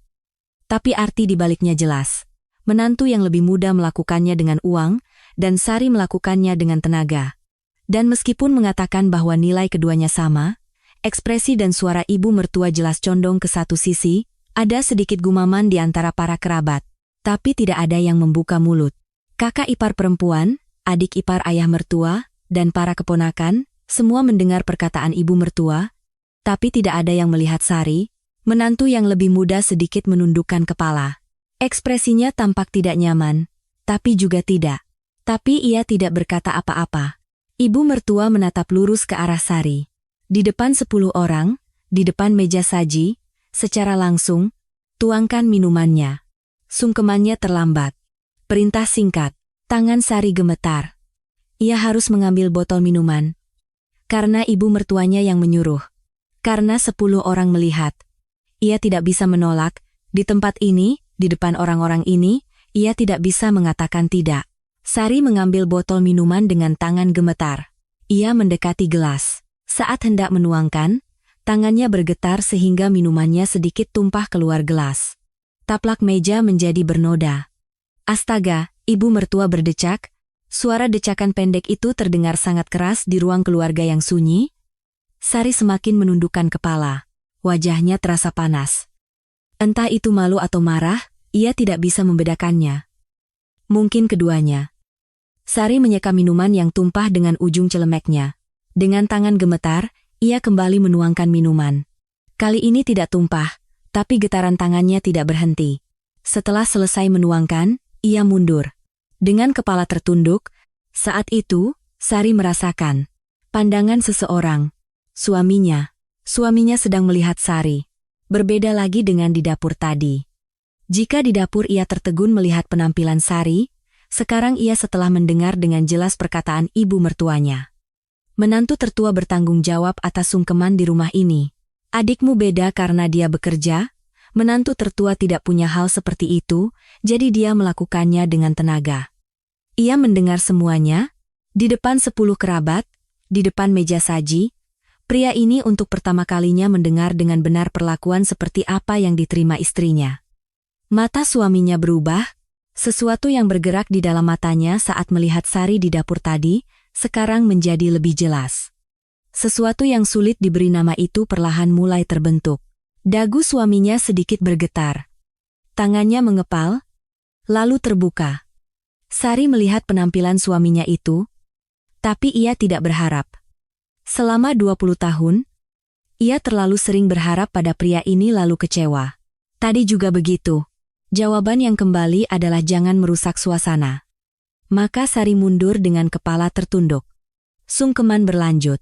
Tapi arti dibaliknya jelas. Menantu yang lebih muda melakukannya dengan uang, dan Sari melakukannya dengan tenaga. Dan meskipun mengatakan bahwa nilai keduanya sama, ekspresi dan suara ibu mertua jelas condong ke satu sisi, ada sedikit gumaman di antara para kerabat. Tapi tidak ada yang membuka mulut. Kakak ipar perempuan, adik ipar ayah mertua, dan para keponakan, semua mendengar perkataan ibu mertua, tapi tidak ada yang melihat Sari. Menantu yang lebih muda sedikit menundukkan kepala. Ekspresinya tampak tidak nyaman, tapi juga tidak. Tapi ia tidak berkata apa-apa. Ibu mertua menatap lurus ke arah Sari. Di depan 10 orang, di depan meja saji, secara langsung, tuangkan minumannya. Sungkemannya terlambat. Perintah singkat. Tangan Sari gemetar. Ia harus mengambil botol minuman. Karena ibu mertuanya yang menyuruh. Karena 10 orang melihat. Ia tidak bisa menolak. Di tempat ini, di depan orang-orang ini, ia tidak bisa mengatakan tidak. Sari mengambil botol minuman dengan tangan gemetar. Ia mendekati gelas. Saat hendak menuangkan, tangannya bergetar sehingga minumannya sedikit tumpah keluar gelas. Taplak meja menjadi bernoda. Astaga, ibu mertua berdecak. Suara decakan pendek itu terdengar sangat keras di ruang keluarga yang sunyi. Sari semakin menundukkan kepala. Wajahnya terasa panas. Entah itu malu atau marah, ia tidak bisa membedakannya. Mungkin keduanya. Sari menyeka minuman yang tumpah dengan ujung celemeknya. Dengan tangan gemetar, ia kembali menuangkan minuman. Kali ini tidak tumpah, tapi getaran tangannya tidak berhenti. Setelah selesai menuangkan, ia mundur. Dengan kepala tertunduk, saat itu, Sari merasakan pandangan seseorang. Suaminya. Suaminya sedang melihat Sari. Berbeda lagi dengan di dapur tadi. Jika di dapur ia tertegun melihat penampilan Sari, sekarang ia setelah mendengar dengan jelas perkataan ibu mertuanya. Menantu tertua bertanggung jawab atas sungkeman di rumah ini. Adikmu beda karena dia bekerja, menantu tertua tidak punya hal seperti itu, jadi dia melakukannya dengan tenaga. Ia mendengar semuanya, di depan 10 kerabat, di depan meja saji. Pria ini untuk pertama kalinya mendengar dengan benar perlakuan seperti apa yang diterima istrinya. Mata suaminya berubah, sesuatu yang bergerak di dalam matanya saat melihat Sari di dapur tadi, sekarang menjadi lebih jelas. Sesuatu yang sulit diberi nama itu perlahan mulai terbentuk. Dagu suaminya sedikit bergetar. Tangannya mengepal, lalu terbuka. Sari melihat penampilan suaminya itu, tapi ia tidak berharap. Selama 20 tahun, ia terlalu sering berharap pada pria ini lalu kecewa. Tadi juga begitu. Jawaban yang kembali adalah jangan merusak suasana. Maka Sari mundur dengan kepala tertunduk. Sungkeman berlanjut.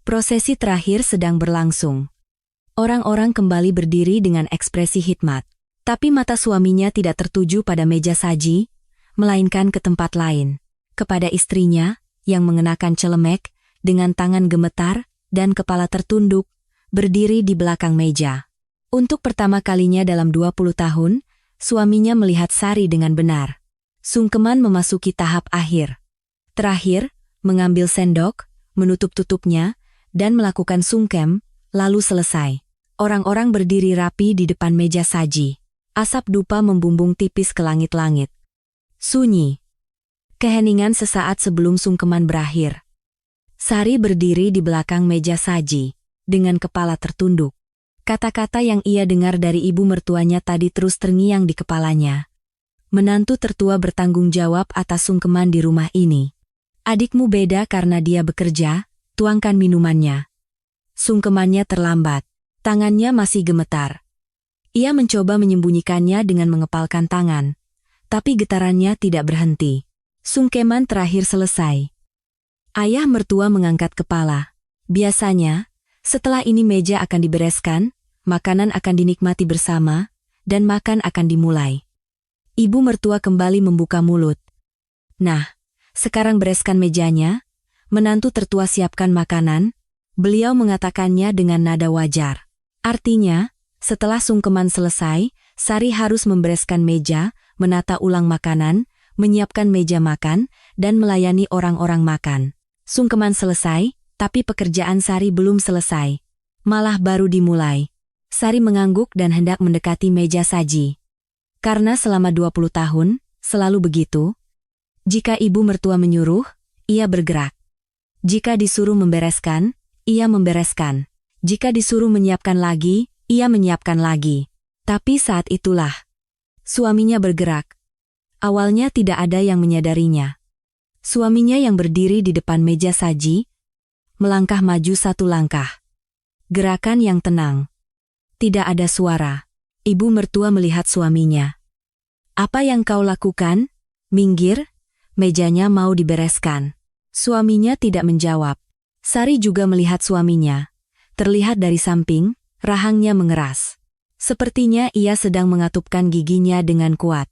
Prosesi terakhir sedang berlangsung. Orang-orang kembali berdiri dengan ekspresi hikmat. Tapi mata suaminya tidak tertuju pada meja saji, melainkan ke tempat lain. Kepada istrinya, yang mengenakan celemek, dengan tangan gemetar, dan kepala tertunduk, berdiri di belakang meja. Untuk pertama kalinya dalam 20 tahun, suaminya melihat Sari dengan benar. Sungkeman memasuki tahap akhir. Terakhir, mengambil sendok, menutup tutupnya, dan melakukan sungkem, lalu selesai. Orang-orang berdiri rapi di depan meja saji. Asap dupa membumbung tipis ke langit-langit. Sunyi. Keheningan sesaat sebelum sungkeman berakhir. Sari berdiri di belakang meja saji, dengan kepala tertunduk. Kata-kata yang ia dengar dari ibu mertuanya tadi terus terngiang di kepalanya. Menantu tertua bertanggung jawab atas sungkeman di rumah ini. Adikmu beda karena dia bekerja, tuangkan minumannya. Sungkemannya terlambat. Tangannya masih gemetar. Ia mencoba menyembunyikannya dengan mengepalkan tangan. Tapi getarannya tidak berhenti. Sungkeman terakhir selesai. Ayah mertua mengangkat kepala. Biasanya, setelah ini meja akan dibereskan, makanan akan dinikmati bersama, dan makan akan dimulai. Ibu mertua kembali membuka mulut. Nah, sekarang bereskan mejanya, menantu tertua siapkan makanan, beliau mengatakannya dengan nada wajar. Artinya, setelah sungkeman selesai, Sari harus membereskan meja, menata ulang makanan, menyiapkan meja makan, dan melayani orang-orang makan. Sungkeman selesai, tapi pekerjaan Sari belum selesai. Malah baru dimulai. Sari mengangguk dan hendak mendekati meja saji. Karena selama 20 tahun, selalu begitu. Jika ibu mertua menyuruh, ia bergerak. Jika disuruh membereskan, ia membereskan. Jika disuruh menyiapkan lagi, ia menyiapkan lagi. Tapi saat itulah, suaminya bergerak. Awalnya tidak ada yang menyadarinya. Suaminya yang berdiri di depan meja saji, melangkah maju satu langkah. Gerakan yang tenang. Tidak ada suara. Ibu mertua melihat suaminya. Apa yang kau lakukan? Minggir, mejanya mau dibereskan. Suaminya tidak menjawab. Sari juga melihat suaminya. Terlihat dari samping, rahangnya mengeras. Sepertinya ia sedang mengatupkan giginya dengan kuat.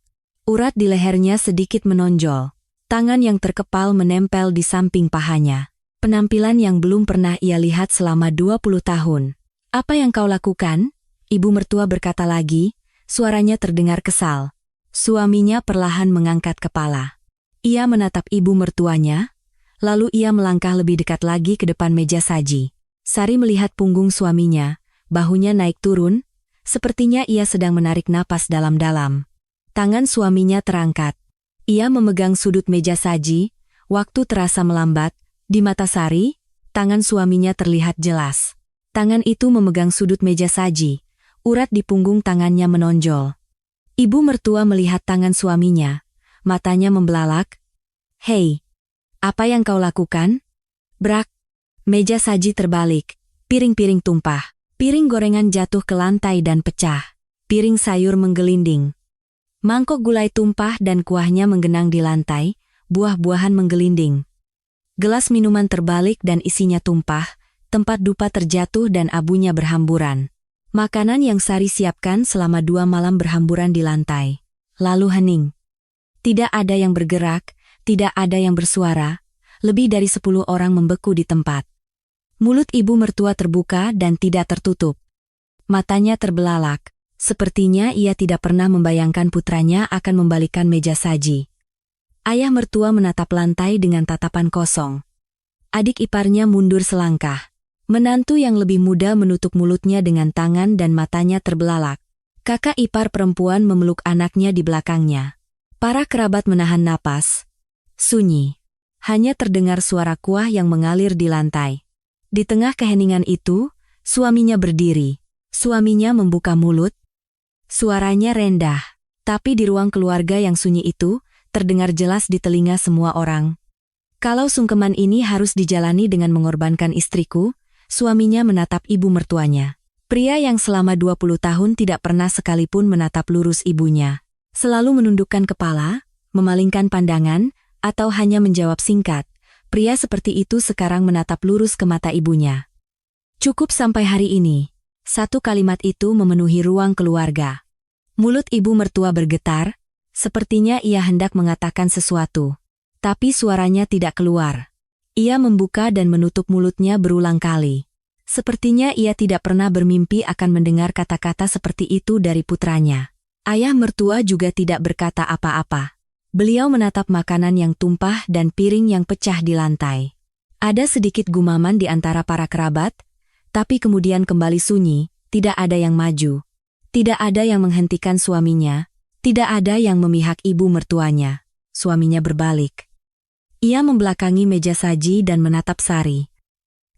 Urat di lehernya sedikit menonjol. Tangan yang terkepal menempel di samping pahanya. Penampilan yang belum pernah ia lihat selama 20 tahun. Apa yang kau lakukan? Ibu mertua berkata lagi, suaranya terdengar kesal. Suaminya perlahan mengangkat kepala. Ia menatap ibu mertuanya, lalu ia melangkah lebih dekat lagi ke depan meja saji. Sari melihat punggung suaminya, bahunya naik turun, sepertinya ia sedang menarik napas dalam-dalam. Tangan suaminya terangkat. Ia memegang sudut meja saji, waktu terasa melambat, di mata Sari, tangan suaminya terlihat jelas. Tangan itu memegang sudut meja saji, urat di punggung tangannya menonjol. Ibu mertua melihat tangan suaminya, matanya membelalak. Hei, apa yang kau lakukan? Brak, meja saji terbalik, piring-piring tumpah, piring gorengan jatuh ke lantai dan pecah, piring sayur menggelinding. Mangkok gulai tumpah dan kuahnya menggenang di lantai, buah-buahan menggelinding. Gelas minuman terbalik dan isinya tumpah, tempat dupa terjatuh dan abunya berhamburan. Makanan yang Sari siapkan selama 2 malam berhamburan di lantai. Lalu hening. Tidak ada yang bergerak, tidak ada yang bersuara, lebih dari 10 orang membeku di tempat. Mulut ibu mertua terbuka dan tidak tertutup. Matanya terbelalak, sepertinya ia tidak pernah membayangkan putranya akan membalikkan meja saji. Ayah mertua menatap lantai dengan tatapan kosong. Adik iparnya mundur selangkah. Menantu yang lebih muda menutup mulutnya dengan tangan dan matanya terbelalak. Kakak ipar perempuan memeluk anaknya di belakangnya. Para kerabat menahan napas. Sunyi. Hanya terdengar suara kuah yang mengalir di lantai. Di tengah keheningan itu, suaminya berdiri. Suaminya membuka mulut. Suaranya rendah. Tapi di ruang keluarga yang sunyi itu, terdengar jelas di telinga semua orang. Kalau sungkeman ini harus dijalani dengan mengorbankan istriku, suaminya menatap ibu mertuanya. Pria yang selama 20 tahun tidak pernah sekalipun menatap lurus ibunya. Selalu menundukkan kepala, memalingkan pandangan, atau hanya menjawab singkat. Pria seperti itu sekarang menatap lurus ke mata ibunya. Cukup sampai hari ini. Satu kalimat itu memenuhi ruang keluarga. Mulut ibu mertua bergetar, sepertinya ia hendak mengatakan sesuatu. Tapi suaranya tidak keluar. Ia membuka dan menutup mulutnya berulang kali. Sepertinya ia tidak pernah bermimpi akan mendengar kata-kata seperti itu dari putranya. Ayah mertua juga tidak berkata apa-apa. Beliau menatap makanan yang tumpah dan piring yang pecah di lantai. Ada sedikit gumaman di antara para kerabat, tapi kemudian kembali sunyi, tidak ada yang maju. Tidak ada yang menghentikan suaminya, tidak ada yang memihak ibu mertuanya. Suaminya berbalik. Ia membelakangi meja saji dan menatap Sari.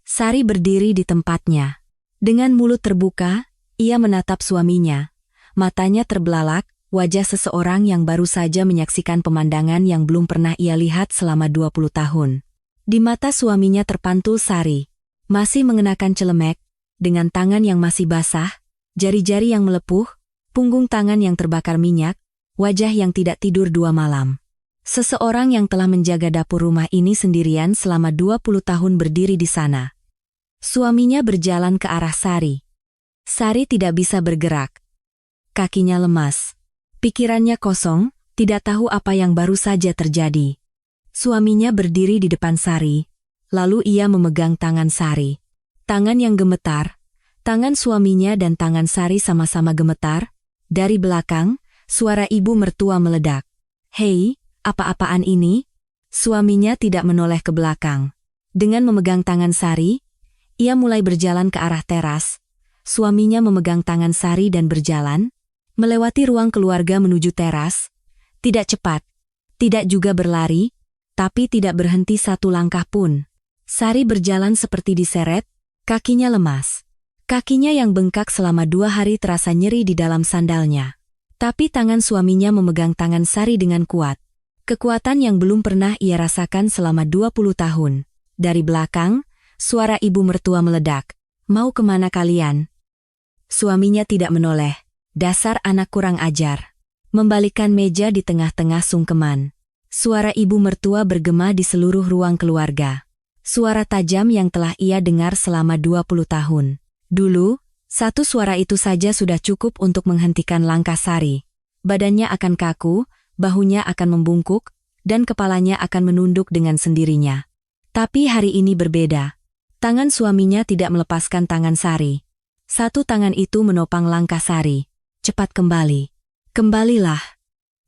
Sari berdiri di tempatnya. Dengan mulut terbuka, ia menatap suaminya. Matanya terbelalak, wajah seseorang yang baru saja menyaksikan pemandangan yang belum pernah ia lihat selama 20 tahun. Di mata suaminya terpantul Sari. Masih mengenakan celemek, dengan tangan yang masih basah, jari-jari yang melepuh, punggung tangan yang terbakar minyak, wajah yang tidak tidur 2 malam. Seseorang yang telah menjaga dapur rumah ini sendirian selama 20 tahun berdiri di sana. Suaminya berjalan ke arah Sari. Sari tidak bisa bergerak. Kakinya lemas. Pikirannya kosong, tidak tahu apa yang baru saja terjadi. Suaminya berdiri di depan Sari, lalu ia memegang tangan Sari. Tangan yang gemetar, tangan suaminya dan tangan Sari sama-sama gemetar. Dari belakang, suara ibu mertua meledak. "Hei, apa-apaan ini?" Suaminya tidak menoleh ke belakang. Dengan memegang tangan Sari, ia mulai berjalan ke arah teras. Suaminya memegang tangan Sari dan berjalan, melewati ruang keluarga menuju teras. Tidak cepat, tidak juga berlari, tapi tidak berhenti satu langkah pun. Sari berjalan seperti diseret, kakinya lemas. Kakinya yang bengkak selama 2 hari terasa nyeri di dalam sandalnya. Tapi tangan suaminya memegang tangan Sari dengan kuat. Kekuatan yang belum pernah ia rasakan selama 20 tahun. Dari belakang, suara ibu mertua meledak. "Mau kemana kalian?" Suaminya tidak menoleh. Dasar anak kurang ajar. Membalikkan meja di tengah-tengah sungkeman. Suara ibu mertua bergema di seluruh ruang keluarga. Suara tajam yang telah ia dengar selama 20 tahun. Dulu, satu suara itu saja sudah cukup untuk menghentikan langkah Sari. Badannya akan kaku, bahunya akan membungkuk, dan kepalanya akan menunduk dengan sendirinya. Tapi hari ini berbeda. Tangan suaminya tidak melepaskan tangan Sari. Satu tangan itu menopang langkah Sari. "Cepat kembali. Kembalilah."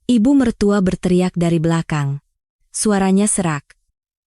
Ibu mertua berteriak dari belakang. Suaranya serak.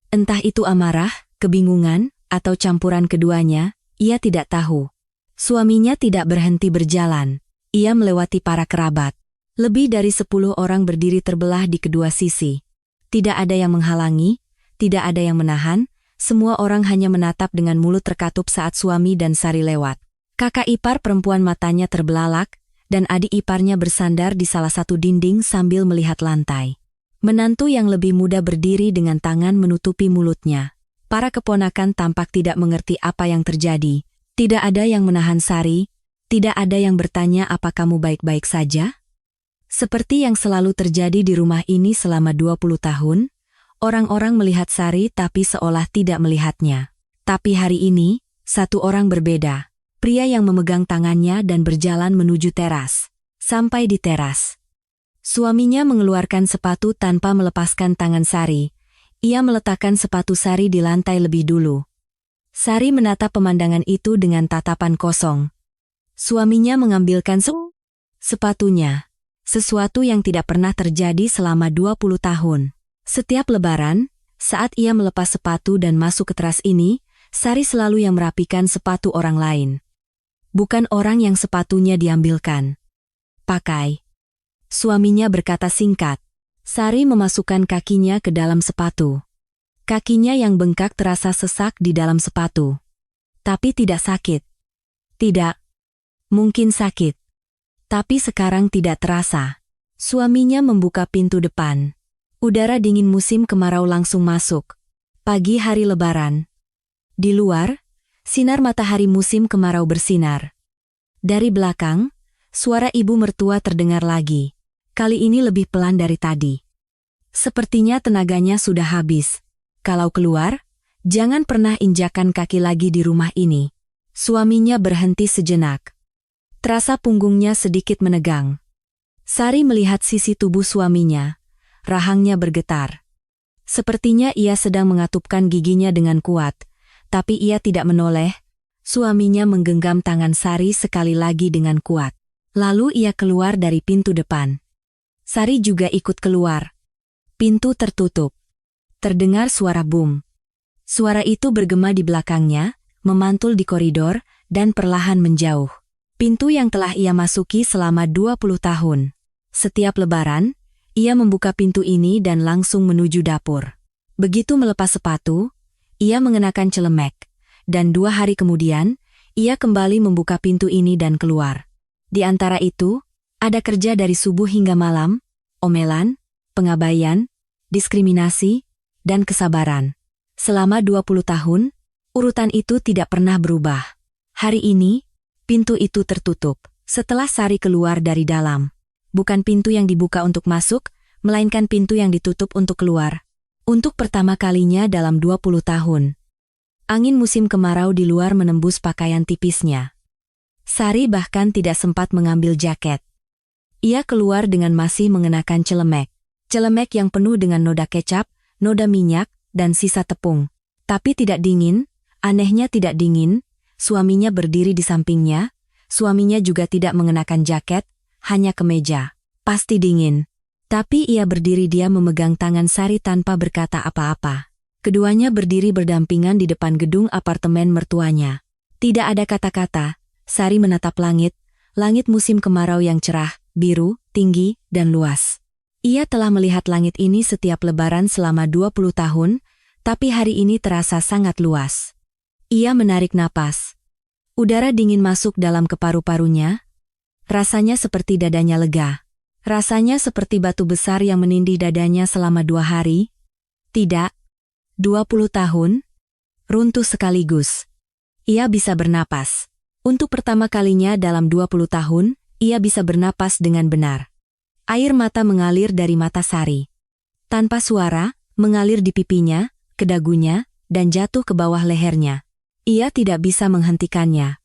Entah itu amarah, kebingungan, atau campuran keduanya, ia tidak tahu. Suaminya tidak berhenti berjalan. Ia melewati para kerabat. Lebih dari 10 orang berdiri terbelah di kedua sisi. Tidak ada yang menghalangi, tidak ada yang menahan, semua orang hanya menatap dengan mulut terkatup saat suami dan Sari lewat. Kakak ipar perempuan matanya terbelalak, dan adik iparnya bersandar di salah satu dinding sambil melihat lantai. Menantu yang lebih muda berdiri dengan tangan menutupi mulutnya. Para keponakan tampak tidak mengerti apa yang terjadi. Tidak ada yang menahan Sari, tidak ada yang bertanya apa kamu baik-baik saja? Seperti yang selalu terjadi di rumah ini selama 20 tahun, orang-orang melihat Sari tapi seolah tidak melihatnya. Tapi hari ini, satu orang berbeda. Pria yang memegang tangannya dan berjalan menuju teras. Sampai di teras, suaminya mengeluarkan sepatu tanpa melepaskan tangan Sari. Ia meletakkan sepatu Sari di lantai lebih dulu. Sari menatap pemandangan itu dengan tatapan kosong. Suaminya mengambilkan sepatunya. Sesuatu yang tidak pernah terjadi selama 20 tahun. Setiap lebaran, saat ia melepas sepatu dan masuk ke teras ini, Sari selalu yang merapikan sepatu orang lain. Bukan orang yang sepatunya diambilkan. "Pakai." Suaminya berkata singkat. Sari memasukkan kakinya ke dalam sepatu. Kakinya yang bengkak terasa sesak di dalam sepatu. Tapi tidak sakit. Tidak. Mungkin sakit. Tapi sekarang tidak terasa. Suaminya membuka pintu depan. Udara dingin musim kemarau langsung masuk. Pagi hari lebaran. Di luar, sinar matahari musim kemarau bersinar. Dari belakang, suara ibu mertua terdengar lagi. Kali ini lebih pelan dari tadi. Sepertinya tenaganya sudah habis. Kalau keluar, jangan pernah injakan kaki lagi di rumah ini. Suaminya berhenti sejenak. Terasa punggungnya sedikit menegang. Sari melihat sisi tubuh suaminya. Rahangnya bergetar. Sepertinya ia sedang mengatupkan giginya dengan kuat. Tapi ia tidak menoleh. Suaminya menggenggam tangan Sari sekali lagi dengan kuat. Lalu ia keluar dari pintu depan. Sari juga ikut keluar. Pintu tertutup. Terdengar suara bum. Suara itu bergema di belakangnya, memantul di koridor, dan perlahan menjauh. Pintu yang telah ia masuki selama 20 tahun. Setiap lebaran, ia membuka pintu ini dan langsung menuju dapur. Begitu melepas sepatu, ia mengenakan celemek. Dan 2 hari kemudian, ia kembali membuka pintu ini dan keluar. Di antara itu, ada kerja dari subuh hingga malam, omelan, pengabaian, diskriminasi, dan kesabaran. Selama 20 tahun, urutan itu tidak pernah berubah. Hari ini, pintu itu tertutup. Setelah Sari keluar dari dalam. Bukan pintu yang dibuka untuk masuk, melainkan pintu yang ditutup untuk keluar. Untuk pertama kalinya dalam 20 tahun. Angin musim kemarau di luar menembus pakaian tipisnya. Sari bahkan tidak sempat mengambil jaket. Ia keluar dengan masih mengenakan celemek. Celemek yang penuh dengan noda kecap, noda minyak, dan sisa tepung. Tapi tidak dingin, anehnya tidak dingin, suaminya berdiri di sampingnya, suaminya juga tidak mengenakan jaket, hanya kemeja. Pasti dingin. Tapi ia berdiri diam memegang tangan Sari tanpa berkata apa-apa. Keduanya berdiri berdampingan di depan gedung apartemen mertuanya. Tidak ada kata-kata, Sari menatap langit, langit musim kemarau yang cerah, biru, tinggi, dan luas. Ia telah melihat langit ini setiap lebaran selama 20 tahun, tapi hari ini terasa sangat luas. Ia menarik napas. Udara dingin masuk dalam keparu-parunya. Rasanya seperti dadanya lega. Rasanya seperti batu besar yang menindih dadanya selama 2 hari. Tidak. 20 tahun. Runtuh sekaligus. Ia bisa bernapas. Untuk pertama kalinya dalam 20 tahun, ia bisa bernapas dengan benar. Air mata mengalir dari mata Sari. Tanpa suara, mengalir di pipinya, ke dagunya, dan jatuh ke bawah lehernya. Ia tidak bisa menghentikannya.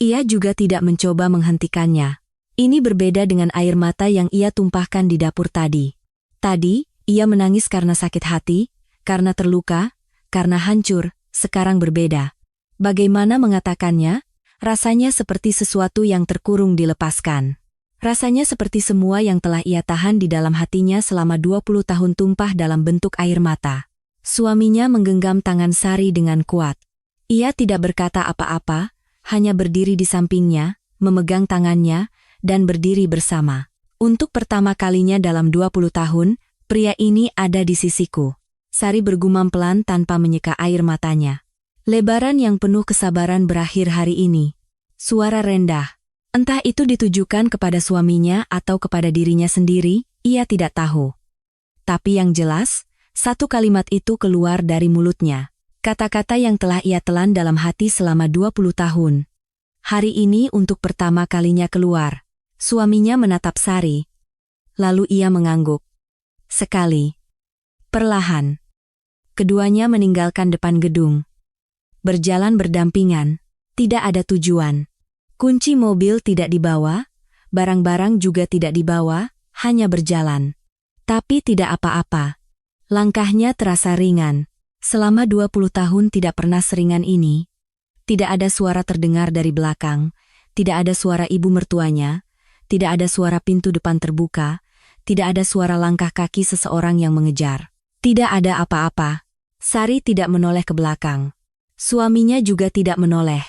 Ia juga tidak mencoba menghentikannya. Ini berbeda dengan air mata yang ia tumpahkan di dapur tadi. Tadi, ia menangis karena sakit hati, karena terluka, karena hancur, sekarang berbeda. Bagaimana mengatakannya? Rasanya seperti sesuatu yang terkurung dilepaskan. Rasanya seperti semua yang telah ia tahan di dalam hatinya selama 20 tahun tumpah dalam bentuk air mata. Suaminya menggenggam tangan Sari dengan kuat. Ia tidak berkata apa-apa, hanya berdiri di sampingnya, memegang tangannya, dan berdiri bersama. Untuk pertama kalinya dalam 20 tahun, pria ini ada di sisiku. Sari bergumam pelan tanpa menyeka air matanya. Lebaran yang penuh kesabaran berakhir hari ini. Suara rendah. Entah itu ditujukan kepada suaminya atau kepada dirinya sendiri, ia tidak tahu. Tapi yang jelas, satu kalimat itu keluar dari mulutnya. Kata-kata yang telah ia telan dalam hati selama 20 tahun. Hari ini untuk pertama kalinya keluar. Suaminya menatap Sari. Lalu ia mengangguk. Sekali. Perlahan. Keduanya meninggalkan depan gedung. Berjalan berdampingan. Tidak ada tujuan. Kunci mobil tidak dibawa, barang-barang juga tidak dibawa, hanya berjalan. Tapi tidak apa-apa. Langkahnya terasa ringan. Selama 20 tahun tidak pernah seringan ini. Tidak ada suara terdengar dari belakang, tidak ada suara ibu mertuanya, tidak ada suara pintu depan terbuka, tidak ada suara langkah kaki seseorang yang mengejar. Tidak ada apa-apa. Sari tidak menoleh ke belakang. Suaminya juga tidak menoleh.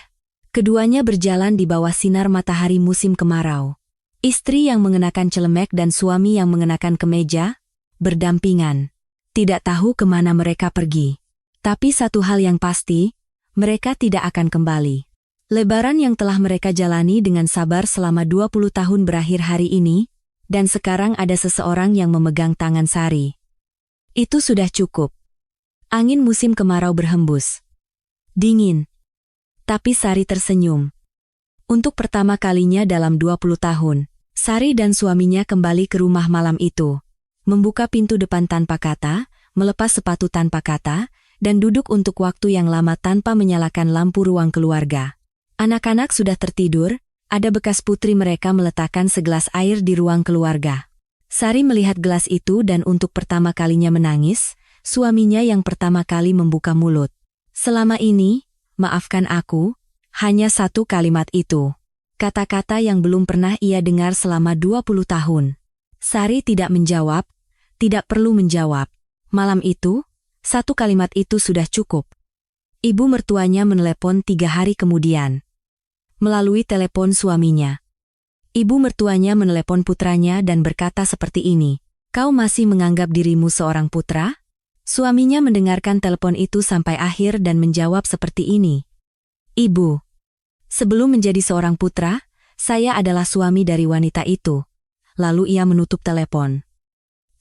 Keduanya berjalan di bawah sinar matahari musim kemarau. Istri yang mengenakan celemek dan suami yang mengenakan kemeja, berdampingan. Tidak tahu kemana mereka pergi. Tapi satu hal yang pasti, mereka tidak akan kembali. Lebaran yang telah mereka jalani dengan sabar selama 20 tahun berakhir hari ini, dan sekarang ada seseorang yang memegang tangan Sari. Itu sudah cukup. Angin musim kemarau berhembus. Dingin. Tapi Sari tersenyum. Untuk pertama kalinya dalam 20 tahun, Sari dan suaminya kembali ke rumah malam itu. Membuka pintu depan tanpa kata, melepas sepatu tanpa kata, dan duduk untuk waktu yang lama tanpa menyalakan lampu ruang keluarga. Anak-anak sudah tertidur, ada bekas putri mereka meletakkan segelas air di ruang keluarga. Sari melihat gelas itu dan untuk pertama kalinya menangis, suaminya yang pertama kali membuka mulut. Selama ini, maafkan aku, hanya satu kalimat itu. Kata-kata yang belum pernah ia dengar selama 20 tahun. Sari tidak menjawab, tidak perlu menjawab. Malam itu, Satu kalimat itu sudah cukup. Ibu mertuanya menelepon 3 hari kemudian. Melalui telepon suaminya. Ibu mertuanya menelepon putranya dan berkata seperti ini, "Kau masih menganggap dirimu seorang putra?" Suaminya mendengarkan telepon itu sampai akhir dan menjawab seperti ini, "Ibu, sebelum menjadi seorang putra, saya adalah suami dari wanita itu." Lalu ia menutup telepon.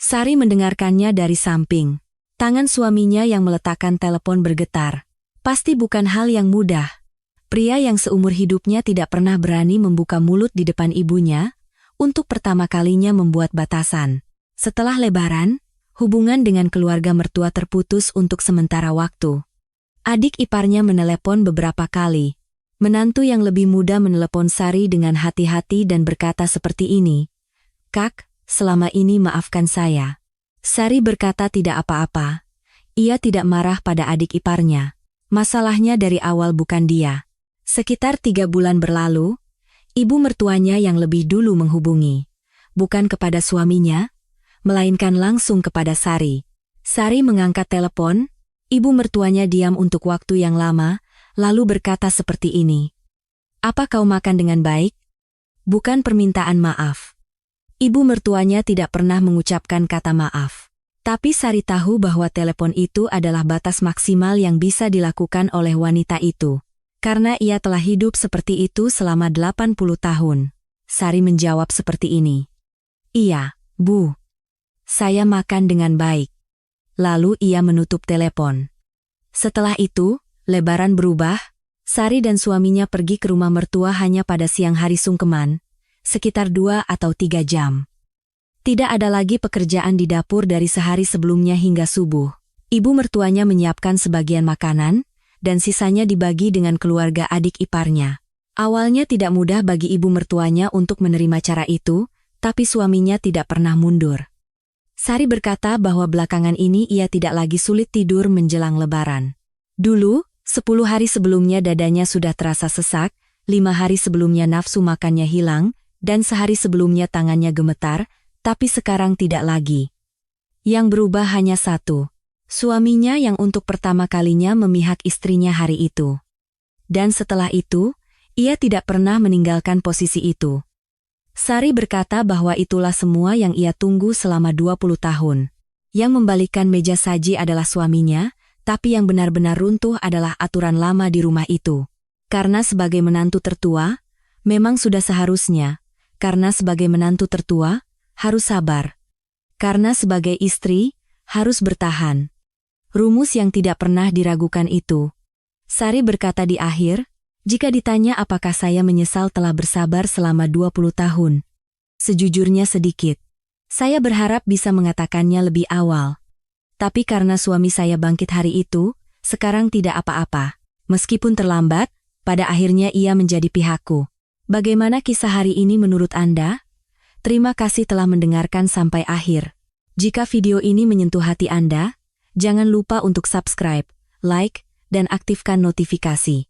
Sari mendengarkannya dari samping. Tangan suaminya yang meletakkan telepon bergetar. Pasti bukan hal yang mudah. Pria yang seumur hidupnya tidak pernah berani membuka mulut di depan ibunya, untuk pertama kalinya membuat batasan. Setelah Lebaran, hubungan dengan keluarga mertua terputus untuk sementara waktu. Adik iparnya menelepon beberapa kali. Menantu yang lebih muda menelepon Sari dengan hati-hati dan berkata seperti ini, "Kak, selama ini maafkan saya." Sari berkata tidak apa-apa. Ia tidak marah pada adik iparnya. Masalahnya dari awal bukan dia. Sekitar 3 bulan berlalu, ibu mertuanya yang lebih dulu menghubungi. Bukan kepada suaminya, melainkan langsung kepada Sari. Sari mengangkat telepon, ibu mertuanya diam untuk waktu yang lama, lalu berkata seperti ini, "Apa kau makan dengan baik?" Bukan permintaan maaf. Ibu mertuanya tidak pernah mengucapkan kata maaf. Tapi Sari tahu bahwa telepon itu adalah batas maksimal yang bisa dilakukan oleh wanita itu. Karena ia telah hidup seperti itu selama 80 tahun. Sari menjawab seperti ini, "Iya, Bu. Saya makan dengan baik." Lalu ia menutup telepon. Setelah itu, Lebaran berubah. Sari dan suaminya pergi ke rumah mertua hanya pada siang hari sungkeman, sekitar 2 atau 3 jam. Tidak ada lagi pekerjaan di dapur dari sehari sebelumnya hingga subuh. Ibu mertuanya menyiapkan sebagian makanan, dan sisanya dibagi dengan keluarga adik iparnya. Awalnya tidak mudah bagi ibu mertuanya untuk menerima cara itu, tapi suaminya tidak pernah mundur. Sari berkata bahwa belakangan ini ia tidak lagi sulit tidur menjelang Lebaran. Dulu, 10 hari sebelumnya dadanya sudah terasa sesak, 5 hari sebelumnya nafsu makannya hilang, dan sehari sebelumnya tangannya gemetar, tapi sekarang tidak lagi. Yang berubah hanya satu, suaminya yang untuk pertama kalinya memihak istrinya hari itu. Dan setelah itu, ia tidak pernah meninggalkan posisi itu. Sari berkata bahwa itulah semua yang ia tunggu selama 20 tahun. Yang membalikkan meja saji adalah suaminya, tapi yang benar-benar runtuh adalah aturan lama di rumah itu. Karena sebagai menantu tertua, memang sudah seharusnya. Karena sebagai menantu tertua, harus sabar. Karena sebagai istri, harus bertahan. Rumus yang tidak pernah diragukan itu. Sari berkata di akhir, "Jika ditanya apakah saya menyesal telah bersabar selama 20 tahun. Sejujurnya sedikit. Saya berharap bisa mengatakannya lebih awal. Tapi karena suami saya bangkit hari itu, sekarang tidak apa-apa. Meskipun terlambat, pada akhirnya ia menjadi pihakku." Bagaimana kisah hari ini menurut Anda? Terima kasih telah mendengarkan sampai akhir. Jika video ini menyentuh hati Anda, jangan lupa untuk subscribe, like, dan aktifkan notifikasi.